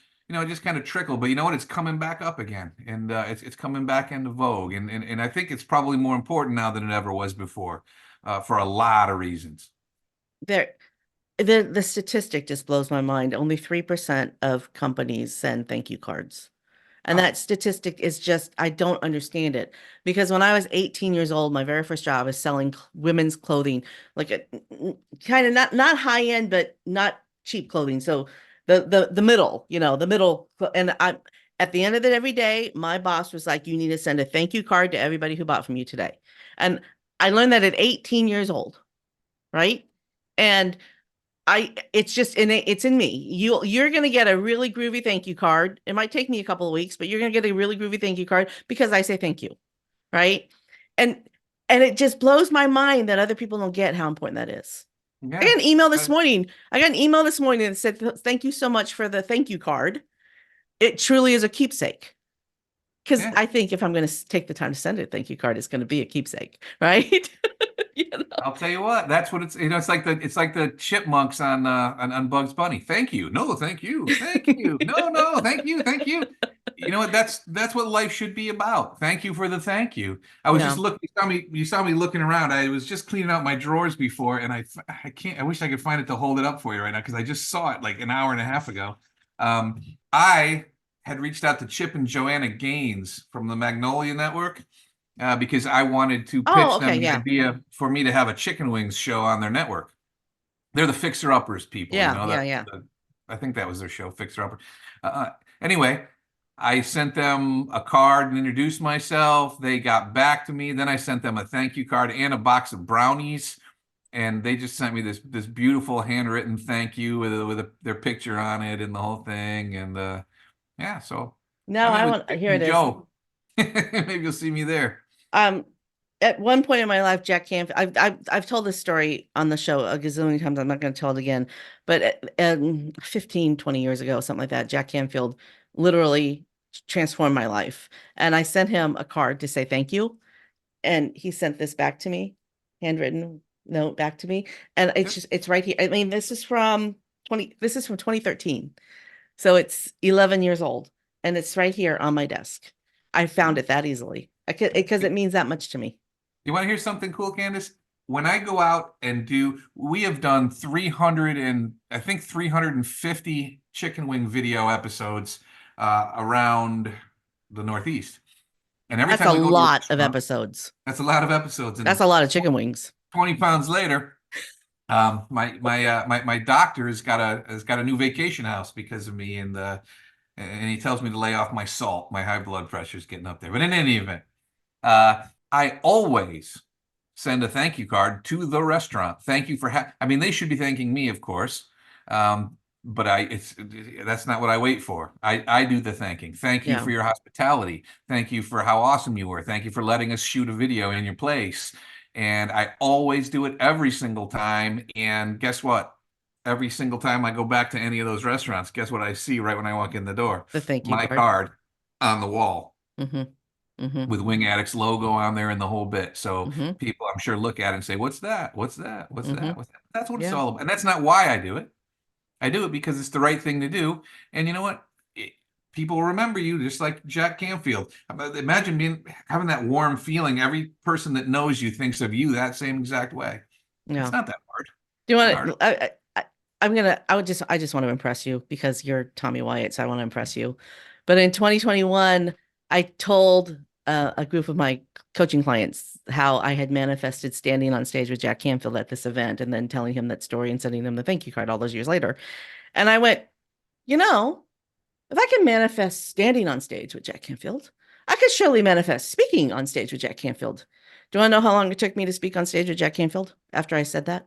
trickled. But you know what? It's coming back up again, and it's coming back into vogue, and I think it's probably more important now than it ever was before, for a lot of reasons. There, the statistic just blows my mind. Only 3% of companies send thank you cards. And Oh, that statistic is just, I don't understand it. Because when I was 18 years old, my very first job was selling women's clothing, like a kind of not high end, but not cheap clothing. So the middle, the middle. And I at the end of it every day, my boss was like, you need to send a thank you card to everybody who bought from you today. And I learned that at 18 years old, right? And it's just it's in me. You're going to get a really groovy thank you card. It might take me a couple of weeks, but you're going to get a really groovy thank you card because I say thank you, right? And and it just blows my mind that other people don't get how important that is. I yeah. got an email this Uh, morning. I got an email this morning that said, "Thank you so much for the thank you card. It truly is a keepsake." Because yeah. I think if I'm going to take the time to send a thank you card, it's going to be a keepsake, right? You know? I'll tell you what, that's what it's like the chipmunks on Bugs Bunny. Thank you. No, thank you. Thank you. No, no, thank you. Thank you. You know what? That's what life should be about. Thank you for the thank you. I was just Yeah. looking, you saw me looking around. I was just cleaning out my drawers before, and I can't, I wish I could find it to hold it up for you right now because I just saw it like an hour and a half ago. I had reached out to Chip and Joanna Gaines from the Magnolia Network, because I wanted to Oh, pitch okay. them the Yeah. idea for me to have a chicken wings show on their network. They're the Fixer Uppers people, Yeah. Yeah. Yeah. I think that was their show, Fixer Upper. Anyway, I sent them a card and introduced myself. They got back to me. Then I sent them a thank you card and a box of brownies, and they just sent me this beautiful handwritten thank you their picture on it and the whole thing. And yeah, so No, I met I with want, Chip here it and is. Joe. Maybe you'll see me there. Um, at one point in my life, Jack Canfield, I've told this story on the show a gazillion times. I'm not going to tell it again, but 15, 20 years ago, something like that, Jack Canfield literally transformed my life. And I sent him a card to say thank you. And he sent this back to me, handwritten note back to me. And it's right here. I mean, this is from 2013. So it's 11 years old and it's right here on my desk. I found it that easily because it means that much to me. You want to hear something cool, Candace? When I go out and we have done 300 and I think 350 chicken wing video episodes around the Northeast. And every That's time a we go to a lot of restaurant, episodes. that's a lot of episodes. That's And a lot of chicken wings. 20 pounds later, my doctor has got a new vacation house because of me, and he tells me to lay off my salt. My high blood pressure is getting up there. But in any event, I always send a thank you card to the restaurant. Thank you for I mean, they should be thanking me, of course. But that's not what I wait for. I do the thanking. Thank you Yeah. for your hospitality. Thank you for how awesome you were. Thank you for letting us shoot a video in your place. And I always do it every single time. And guess what? Every single time I go back to any of those restaurants, guess what I see right when I walk in the door? The thank you My card. card on the wall Hmm. Hmm. with Wingaddicts logo on there and the whole bit. So Hmm. people, I'm sure, look at it and say, "What's that? What's that? What's Hmm. that? What's that?" That's what it's Yeah. all about. And that's not why I do it. I do it because it's the right thing to do. And you know what? People remember you just like Jack Canfield. Imagine having that warm feeling. Every person that knows you thinks of you that same exact way. It's Yeah. not that hard. Do you It's not want hard. to, I just want to impress you because you're Tommy Wyatt, so I want to impress you. But in 2021, I told a group of my coaching clients how I had manifested standing on stage with Jack Canfield at this event and then telling him that story and sending them the thank you card all those years later. And I went, you know, if I can manifest standing on stage with Jack Canfield, I could surely manifest speaking on stage with Jack Canfield. Do you want to know how long it took me to speak on stage with Jack Canfield after I said that?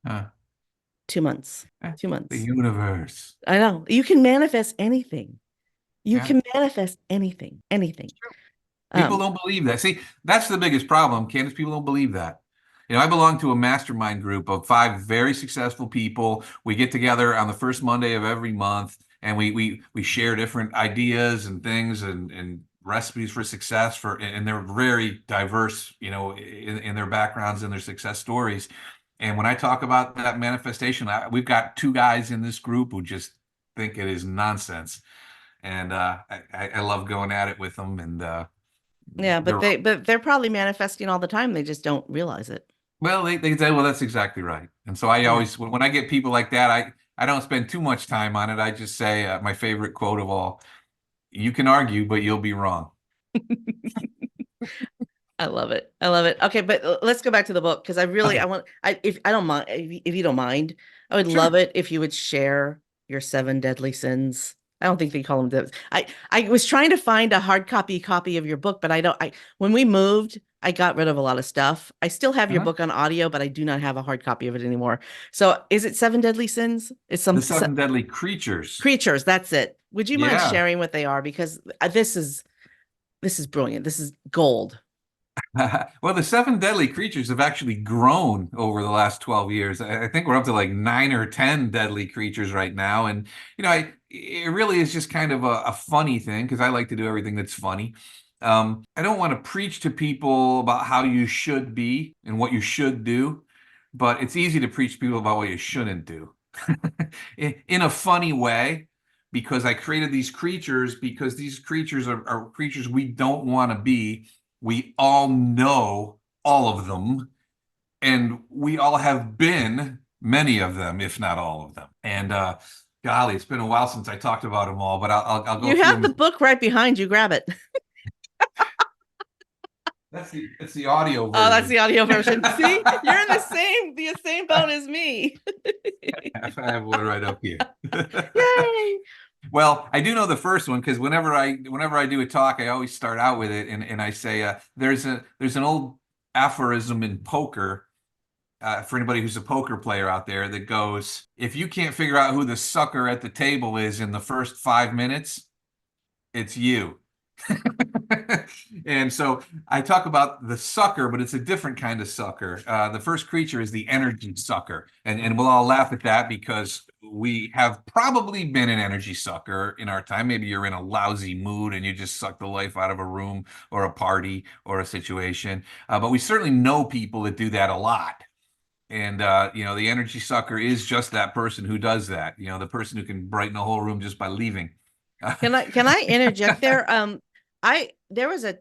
Uh, 2 months. eh, Two the months. universe. I know. You can manifest anything. You Yeah. can manifest anything, anything. People Um, don't believe that. See, that's the biggest problem, Candace. People don't believe that. I belong to a mastermind group of 5 very successful people. We get together on the first Monday of every month, and we share different ideas and things and recipes for success and they're very diverse, in their backgrounds and their success stories. And when I talk about that manifestation, we've got 2 guys in this group who just think it is nonsense, and I love going at it with them. And Yeah, they're but they're probably manifesting all the time. They just don't realize it. Well, they say, well, that's exactly right. And so I Yeah. always, when I get people like that, I don't spend too much time on it. I just say my favorite quote of all: "You can argue, but you'll be wrong." I love it. I love it. Okay, but let's go back to the book because Okay, if I don't mind, if you don't mind, I would love sure. it if you would share your 7 deadly sins. I don't think they call them those. I was trying to find a hard copy of your book, but I don't. When we moved, I got rid of a lot of stuff. I still have your Uh-huh. book on audio, but I do not have a hard copy of it anymore. So, is it 7 deadly sins? It's The seven deadly creatures. creatures. That's it. Would you mind Yeah. sharing what they are? Because this is brilliant. This is gold. Well, the 7 deadly creatures have actually grown over the last 12 years. I think we're up to like 9 or 10 deadly creatures right now. And, it really is just kind of a funny thing because I like to do everything that's funny. I don't want to preach to people about how you should be and what you should do, but it's easy to preach to people about what you shouldn't do in a funny way, because I created these creatures because these creatures are creatures we don't want to be. We all know all of them, and we all have been many of them, if not all of them. And golly, it's been a while since I talked about them all, but I'll go You through have the them. book right behind you. Grab it. That's the audio Oh, that's version. the audio version. See, you're in the same boat as me. I have one right up here. Yay! Well, I do know the first one because whenever I do a talk, I always start out with it, and I say there's an old aphorism in poker, for anybody who's a poker player out there, that goes, if you can't figure out who the sucker at the table is in the first 5 minutes, it's you. And so I talk about the sucker, but it's a different kind of sucker. The first creature is the energy sucker. And we'll all laugh at that because we have probably been an energy sucker in our time. Maybe you're in a lousy mood and you just suck the life out of a room or a party or a situation. But we certainly know people that do that a lot. And the energy sucker is just that person who does that. The person who can brighten a whole room just by leaving. Can I interject there? I there was a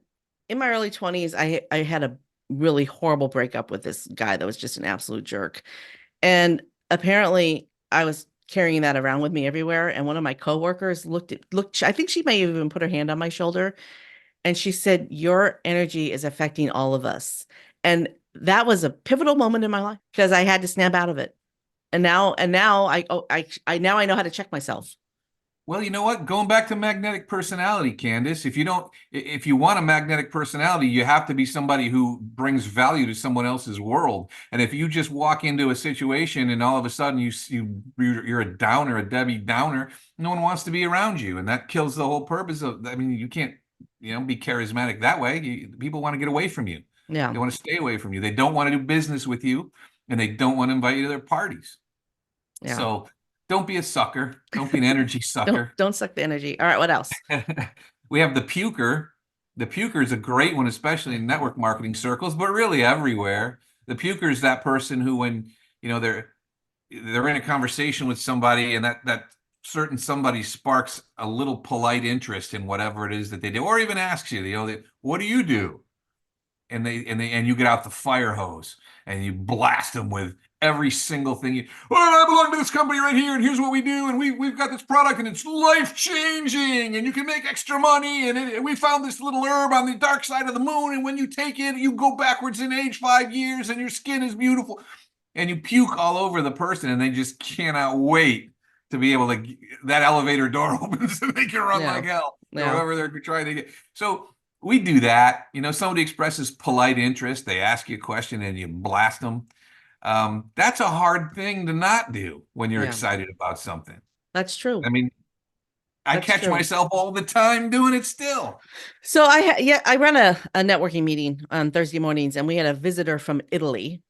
in my early 20s, I had a really horrible breakup with this guy that was just an absolute jerk. And apparently I was carrying that around with me everywhere. And one of my coworkers looked, I think she may have even put her hand on my shoulder. And she said, your energy is affecting all of us. And that was a pivotal moment in my life because I had to snap out of it. And now now I know how to check myself. Well, you know what? Going back to magnetic personality, Candace, if you want a magnetic personality, you have to be somebody who brings value to someone else's world. And if you just walk into a situation and all of a sudden you're a downer, a Debbie Downer, no one wants to be around you, and that kills the whole purpose of. I mean, you can't, be charismatic that way. People want to get away from you. Yeah. They want to stay away from you. They don't want to do business with you, and they don't want to invite you to their parties. Yeah. So don't be a sucker. Don't be an energy Don't sucker. don't suck the energy. All right, what else? We have the puker. The puker is a great one, especially in network marketing circles, but really everywhere. The puker is that person who, when they're in a conversation with somebody, and that certain somebody sparks a little polite interest in whatever it is that they do, or even asks you, what do you do? And you get out the fire hose and you blast them with every single thing. I belong to this company right here, and here's what we do, and we've got this product, and it's life changing, and you can make extra money, and we found this little herb on the dark side of the moon, and when you take it, you go backwards in age 5 years, and your skin is beautiful, and you puke all over the person, and they just cannot wait to be able to. That elevator door opens, and they can run Yeah. like hell, Yeah. whoever they're trying to get. So we do that. Somebody expresses polite interest. They ask you a question and you blast them. That's a hard thing to not do when you're Yeah. excited about something. That's true. I mean, I That's catch true. myself all the time doing it still. So I ran a networking meeting on Thursday mornings, and we had a visitor from Italy.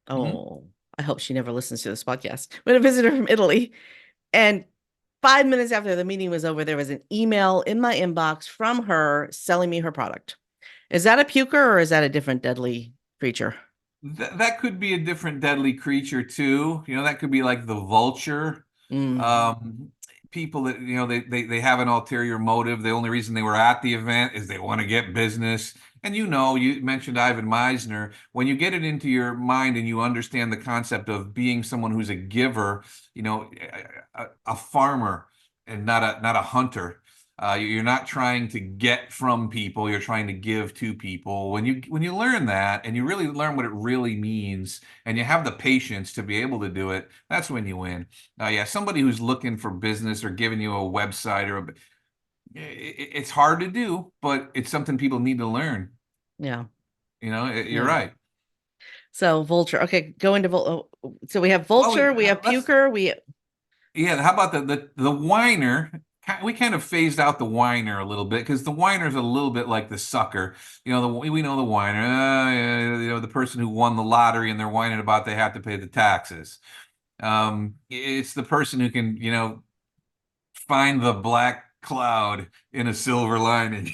Mhm. Oh, I hope she never listens to this podcast. We had a visitor from Italy, and 5 minutes after the meeting was over, there was an email in my inbox from her selling me her product. Is that a puker or is that a different deadly creature? That could be a different deadly creature too. That could be like the vulture. Mm. Um, People that, they have an ulterior motive. The only reason they were at the event is they want to get business. And you mentioned Ivan Meisner. When you get it into your mind and you understand the concept of being someone who's a giver, a farmer and not a hunter. You're not trying to get from people, you're trying to give to people. When you learn that and you really learn what it really means and you have the patience to be able to do it, that's when you win. Yeah, somebody who's looking for business or giving you a website it's hard to do, but it's something people need to learn. Yeah. You're Yeah. right. So vulture. Okay, go into so we have Well, vulture, we have let's puker, we yeah. How about the whiner? We kind of phased out the whiner a little bit because the whiner's a little bit like the sucker. We know the whiner. Yeah, the person who won the lottery and they're whining about they have to pay the taxes. It's the person who can, find the black cloud in a silver lining.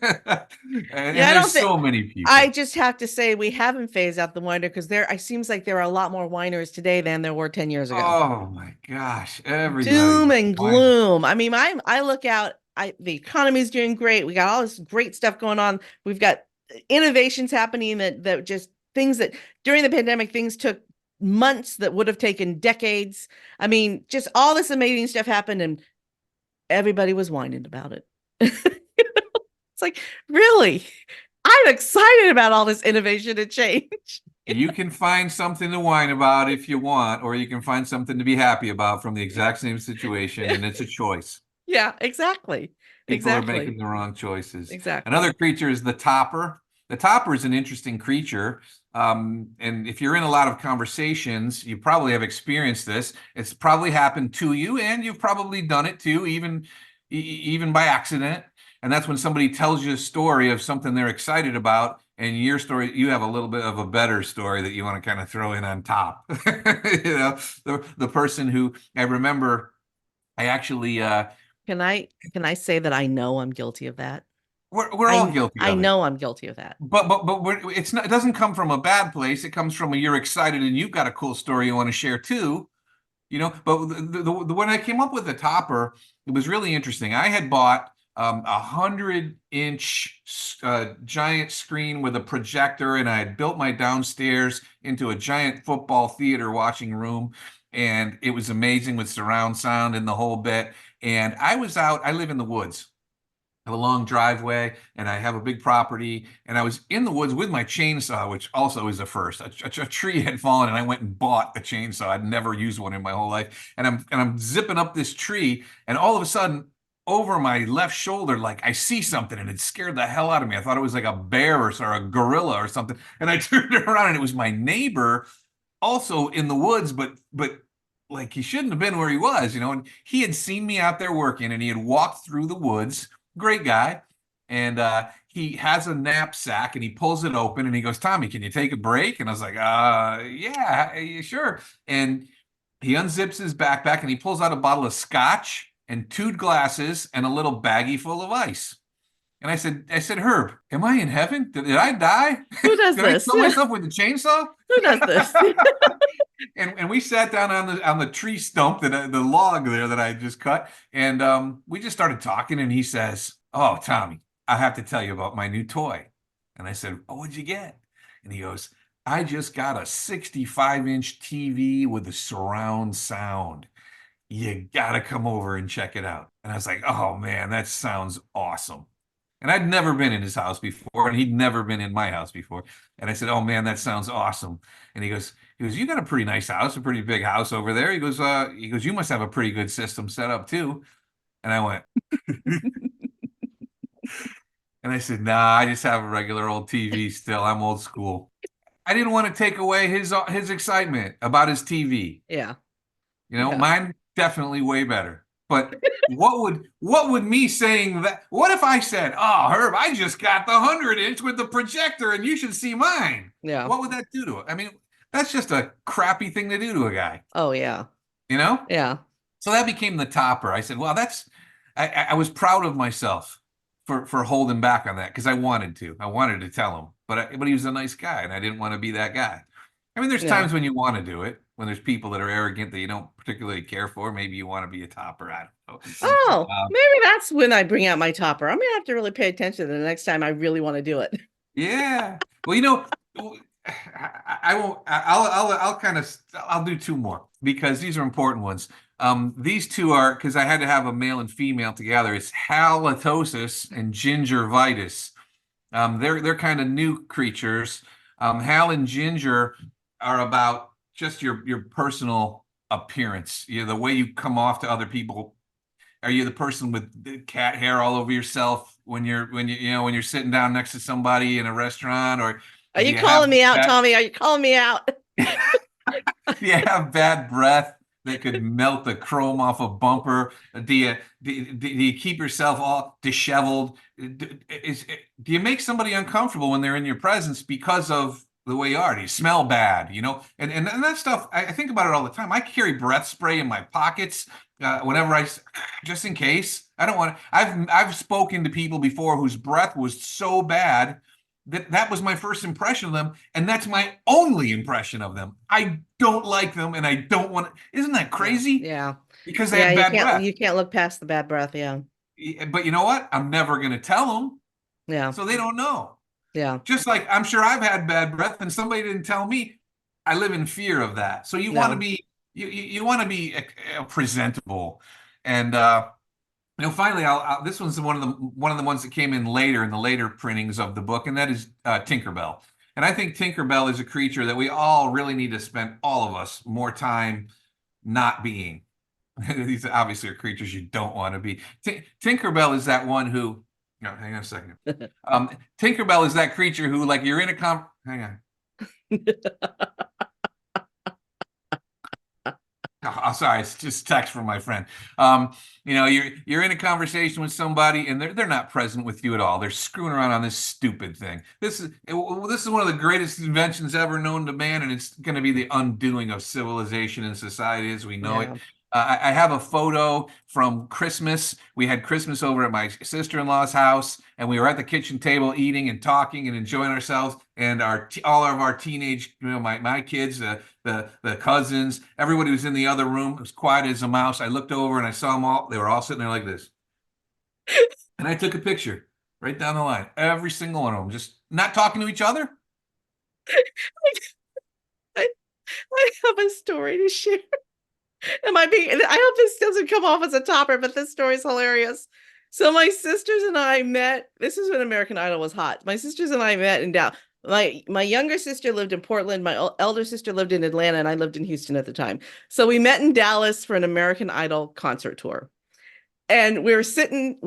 yeah, And I there's don't think so many I people. just have to say we haven't phased out the whiner because it seems like there are a lot more whiners today than there were 10 years ago. Oh my gosh, everybody's Doom and whining. gloom. I mean, I look out, the economy's doing great. We got all this great stuff going on. We've got innovations happening that just things that during the pandemic things took months that would have taken decades. I mean, just all this amazing stuff happened and everybody was whining about it. It's like, really? I'm excited about all this innovation and change. You can find something to whine about if you want, or you can find something to be happy about from the exact same situation, and it's a choice. Yeah, exactly. People are Exactly. making the wrong choices. Another Exactly. creature is the topper. The topper is an interesting creature. And if you're in a lot of conversations, you probably have experienced this. It's probably happened to you, and you've probably done it too, even by accident. And that's when somebody tells you a story of something they're excited about, and your story, you have a little bit of a better story that you want to kind of throw in on top. The person who I remember, I actually Can I say that I know I'm guilty of that? we're all guilty I of it. know I'm guilty of that. But it's not. It doesn't come from a bad place. It comes from you're excited and you've got a cool story you want to share too. But when I came up with the topper, it was really interesting. I had bought 100-inch giant screen with a projector, and I had built my downstairs into a giant football theater watching room, and it was amazing with surround sound and the whole bit. And I was out. I live in the woods, have a long driveway, and I have a big property. And I was in the woods with my chainsaw, which also is a first. A tree had fallen, and I went and bought a chainsaw. I'd never used one in my whole life. And I'm zipping up this tree, and all of a sudden, over my left shoulder, like I see something, and it scared the hell out of me. I thought it was like a bear or a gorilla or something. And I turned around, and it was my neighbor, also in the woods, but like he shouldn't have been where he was, and he had seen me out there working and he had walked through the woods. Great guy. And he has a knapsack and he pulls it open and he goes, Tommy, can you take a break? And I was like, yeah, sure. And he unzips his backpack and he pulls out a bottle of scotch and two glasses and a little baggie full of ice. And I said, Herb, am I in heaven? Did I die? Who does Did I this? kill myself with a chainsaw? Who does this? And we sat down on the tree stump, the log there that I just cut, and we just started talking. And he says, "Oh, Tommy, I have to tell you about my new toy." And I said, "Oh, what'd you get?" And he goes, "I just got a 65-inch TV with a surround sound. You gotta come over and check it out." And I was like, "Oh man, that sounds awesome." And I'd never been in his house before, and he'd never been in my house before. And I said, "Oh man, that sounds awesome." And he goes, "You got a pretty nice house, a pretty big house over there." He goes, "You must have a pretty good system set up too." And I went, and I said, "Nah, I just have a regular old TV still. I'm old school." I didn't want to take away his excitement about his TV. Yeah. Yeah. Mine definitely way better. But what would me saying that? What if I said, "Oh, Herb, I just got the 100-inch with the projector, and you should see mine." Yeah. What would that do to it? I mean, that's just a crappy thing to do to a guy, Oh yeah. you know? Yeah. So that became the topper. I said, well, I was proud of myself for holding back on that because I wanted to. I wanted to tell him, but he was a nice guy and I didn't want to be that guy. I mean, there's Yeah. times when you want to do it, when there's people that are arrogant that you don't particularly care for. Maybe you want to be a topper. I don't know. Oh, maybe that's when I bring out my topper. I'm gonna have to really pay attention the next time I really want to do it. Yeah. Well, you know, I won't. I'll kind of. I'll do two more because these are important ones. These two are because I had to have a male and female together. It's halitosis and gingivitis. They're kind of new creatures. Hal and Ginger are about just your personal appearance. The way you come off to other people. Are you the person with the cat hair all over yourself when you're sitting down next to somebody in a restaurant, or Are do you you have calling me out, bad, Tommy? Are you calling me out? do you have bad breath that could melt the chrome off a bumper? Do you keep yourself all disheveled? Do you make somebody uncomfortable when they're in your presence because of the way you are? Do you smell bad? And that stuff. I think about it all the time. I carry breath spray in my pockets whenever just in case. I don't want to. I've spoken to people before whose breath was so bad that was my first impression of them, and that's my only impression of them. I don't like them, and I don't want to. Isn't that crazy? Yeah. Because they Yeah, have bad breath. you can't look past the bad breath. Yeah. But you know what? I'm never going to tell them, Yeah. so they don't know. Yeah. Just like I'm sure I've had bad breath, and somebody didn't tell me. I live in fear of that. So you want to Yeah. be you want to be presentable, and finally, this one's one of the ones that came in later in the later printings of the book, and that is Tinkerbell. And I think Tinkerbell is a creature that we all really need to spend, all of us, more time not being. These obviously are creatures you don't want to be. Tinkerbell is that one who. No, hang on a second. Tinkerbell is that creature who, like, you're in a hang on. Oh, sorry, it's just text from my friend. You're in a conversation with somebody and they're not present with you at all. They're screwing around on this stupid thing. This is one of the greatest inventions ever known to man, and it's going to be the undoing of civilization and society as we know it. Yeah. I have a photo from Christmas. We had Christmas over at my sister-in-law's house, and we were at the kitchen table eating and talking and enjoying ourselves. And all of our teenage, my kids, the cousins, everybody was in the other room. It was quiet as a mouse. I looked over and I saw them all. They were all sitting there like this. And I took a picture right down the line. Every single one of them, just not talking to each other. I, I have a story to share. I hope this doesn't come off as a topper, but this story is hilarious. So my sisters and I met, this is when American Idol was hot. My sisters and I met in Dallas. My younger sister lived in Portland, my elder sister lived in Atlanta, and I lived in Houston at the time. So we met in Dallas for an American Idol concert tour. And we were sitting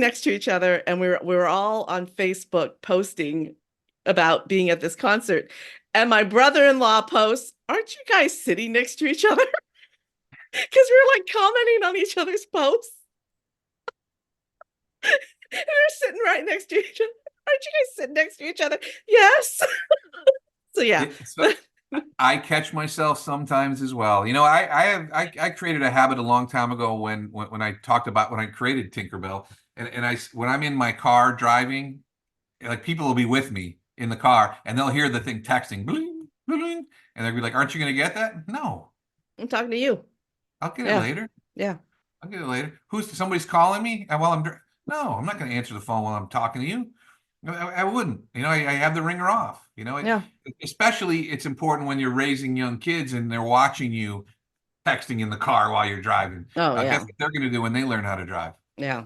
next to each other, and we were all on Facebook posting about being at this concert. And my brother-in-law posts, "Aren't you guys sitting next to each other?" Because we were like commenting on each other's posts. And we were sitting right next to each other. Aren't you guys sitting next to each other? Yes. So yeah. So I catch myself sometimes as well. I created a habit a long time ago when I talked about when I created Tinkerbell, and when I'm in my car driving, like, people will be with me in the car and they'll hear the thing texting, bling, bling, and they'll be like, "Aren't you going to get that?" No, I'm talking to you. I'll get it later. Yeah. I'll get it later. Somebody's calling me and while no, I'm not going to answer the phone while I'm talking to you. I wouldn't. I have the ringer off. Yeah. Especially it's important when you're raising young kids and they're watching you texting in the car while you're driving. Oh yeah. Guess what they're going to do when they learn how to drive? Yeah.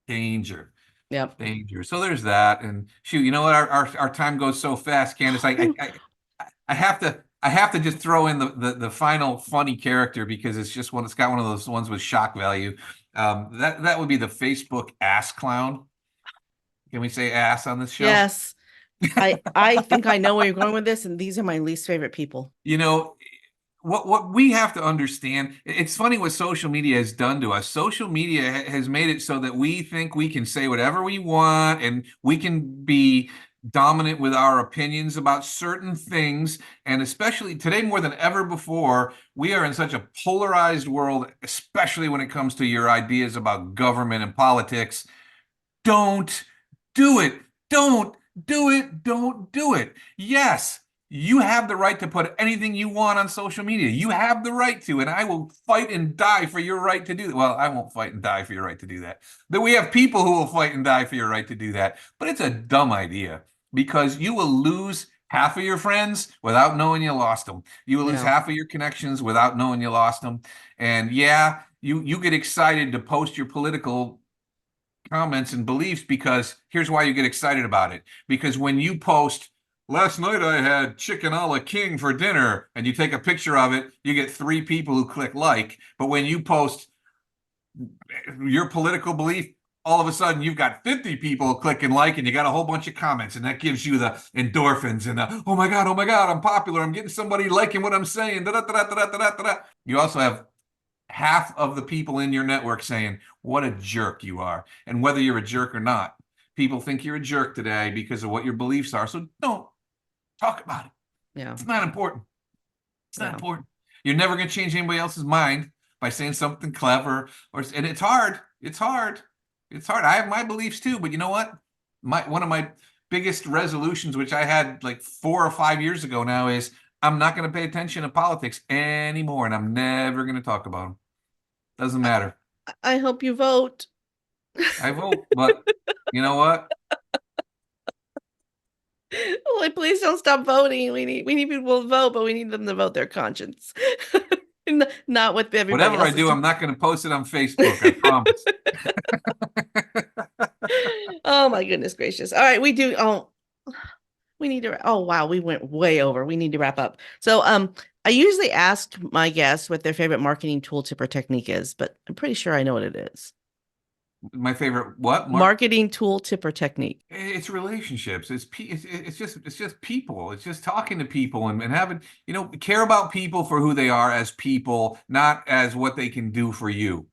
Danger. Yep. Danger. So there's that. And shoot, you know what? Our time goes so fast, Candace. I have to just throw in the final funny character because it's got one of those ones with shock value. That would be the Facebook ass clown. Can we say ass on this show? Yes. I think I know where you're going with this, and these are my least favorite people. What we have to understand, it's funny what social media has done to us. Social media has made it so that we think we can say whatever we want and we can be dominant with our opinions about certain things. And especially today, more than ever before, we are in such a polarized world, especially when it comes to your ideas about government and politics. Don't do it. Don't do it. Don't do it. Yes, you have the right to put anything you want on social media. You have the right to, and I will fight and die for your right to do that. Well, I won't fight and die for your right to do that. But we have people who will fight and die for your right to do that. But it's a dumb idea because you will lose half of your friends without knowing you lost them. You will lose half of your connections without knowing you lost them. And yeah, you get excited to post your political comments and beliefs because here's why you get excited about it. Because when you post, last night I had chicken a la king for dinner, and you take a picture of it, you get 3 people who click like. But when you post your political belief, all of a sudden you've got 50 people clicking like, and you got a whole bunch of comments, and that gives you the endorphins and the, oh my God, I'm popular. I'm getting somebody liking what I'm saying. Da, da, da, da, da, da, da, da. You also have half of the people in your network saying, what a jerk you are. And whether you're a jerk or not, people think you're a jerk today because of what your beliefs are. So don't talk about it. Yeah. It's not important. It's not important. You're never going to change anybody else's mind by saying something clever, and it's hard. It's hard. It's hard. I have my beliefs too, but you know what? One of my biggest resolutions, which I had like 4 or 5 years ago now, is I'm not going to pay attention to politics anymore, and I'm never going to talk about them. Doesn't matter. I hope you vote. I vote, but you know what? Like, please don't stop voting. We need people to vote, but we need them to vote their conscience. Not with everybody Whatever I else's. do, I'm not going to post it on Facebook. I promise. Oh my goodness gracious. All right, we need to, oh wow, we went way over. We need to wrap up. So I usually ask my guests what their favorite marketing tool, tip, or technique is, but I'm pretty sure I know what it is. My favorite what? Marketing tool, tip, or technique. It's relationships. It's just people. It's just talking to people and having, care about people for who they are as people, not as what they can do for you.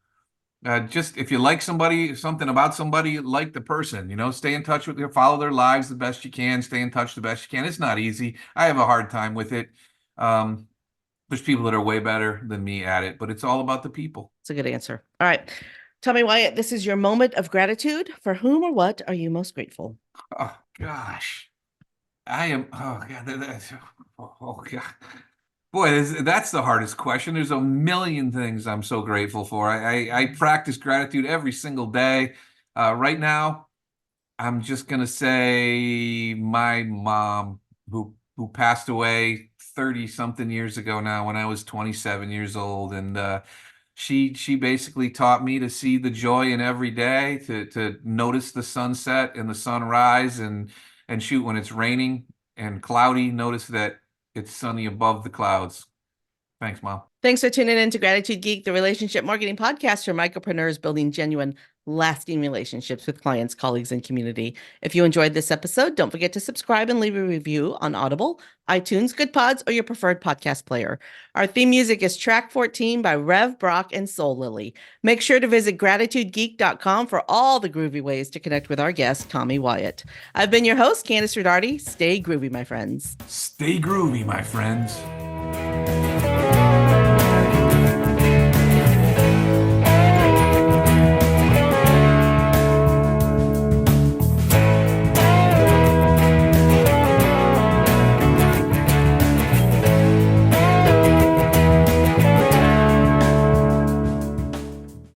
Just if you like somebody, something about somebody, like the person, stay in touch with them, follow their lives the best you can, stay in touch the best you can. It's not easy. I have a hard time with it. There's people that are way better than me at it, but it's all about the people. It's a good answer. All right. Tell me, Wyatt, this is your moment of gratitude. For whom or what are you most grateful? Oh, gosh. I am, oh, God. Oh, God. Boy, that's the hardest question. There's a million things I'm so grateful for. I practice gratitude every single day. Right now, I'm just going to say my mom, who passed away 30-something years ago now when I was 27 years old. And she basically taught me to see the joy in every day, to notice the sunset and the sunrise, and shoot, when it's raining and cloudy, notice that it's sunny above the clouds. Thanks, Mom. Thanks for tuning in to Gratitude Geek, the relationship marketing podcast for micropreneurs building genuine, lasting relationships with clients, colleagues, and community. If you enjoyed this episode, don't forget to subscribe and leave a review on Audible, iTunes, Good Pods, or your preferred podcast player. Our theme music is track 14 by Rev Brock and Soul Lily. Make sure to visit gratitudegeek.com for all the groovy ways to connect with our guest, Tommy Wyatt. I've been your host, Kandas Rodarte. Stay groovy, my friends. Stay groovy, my friends.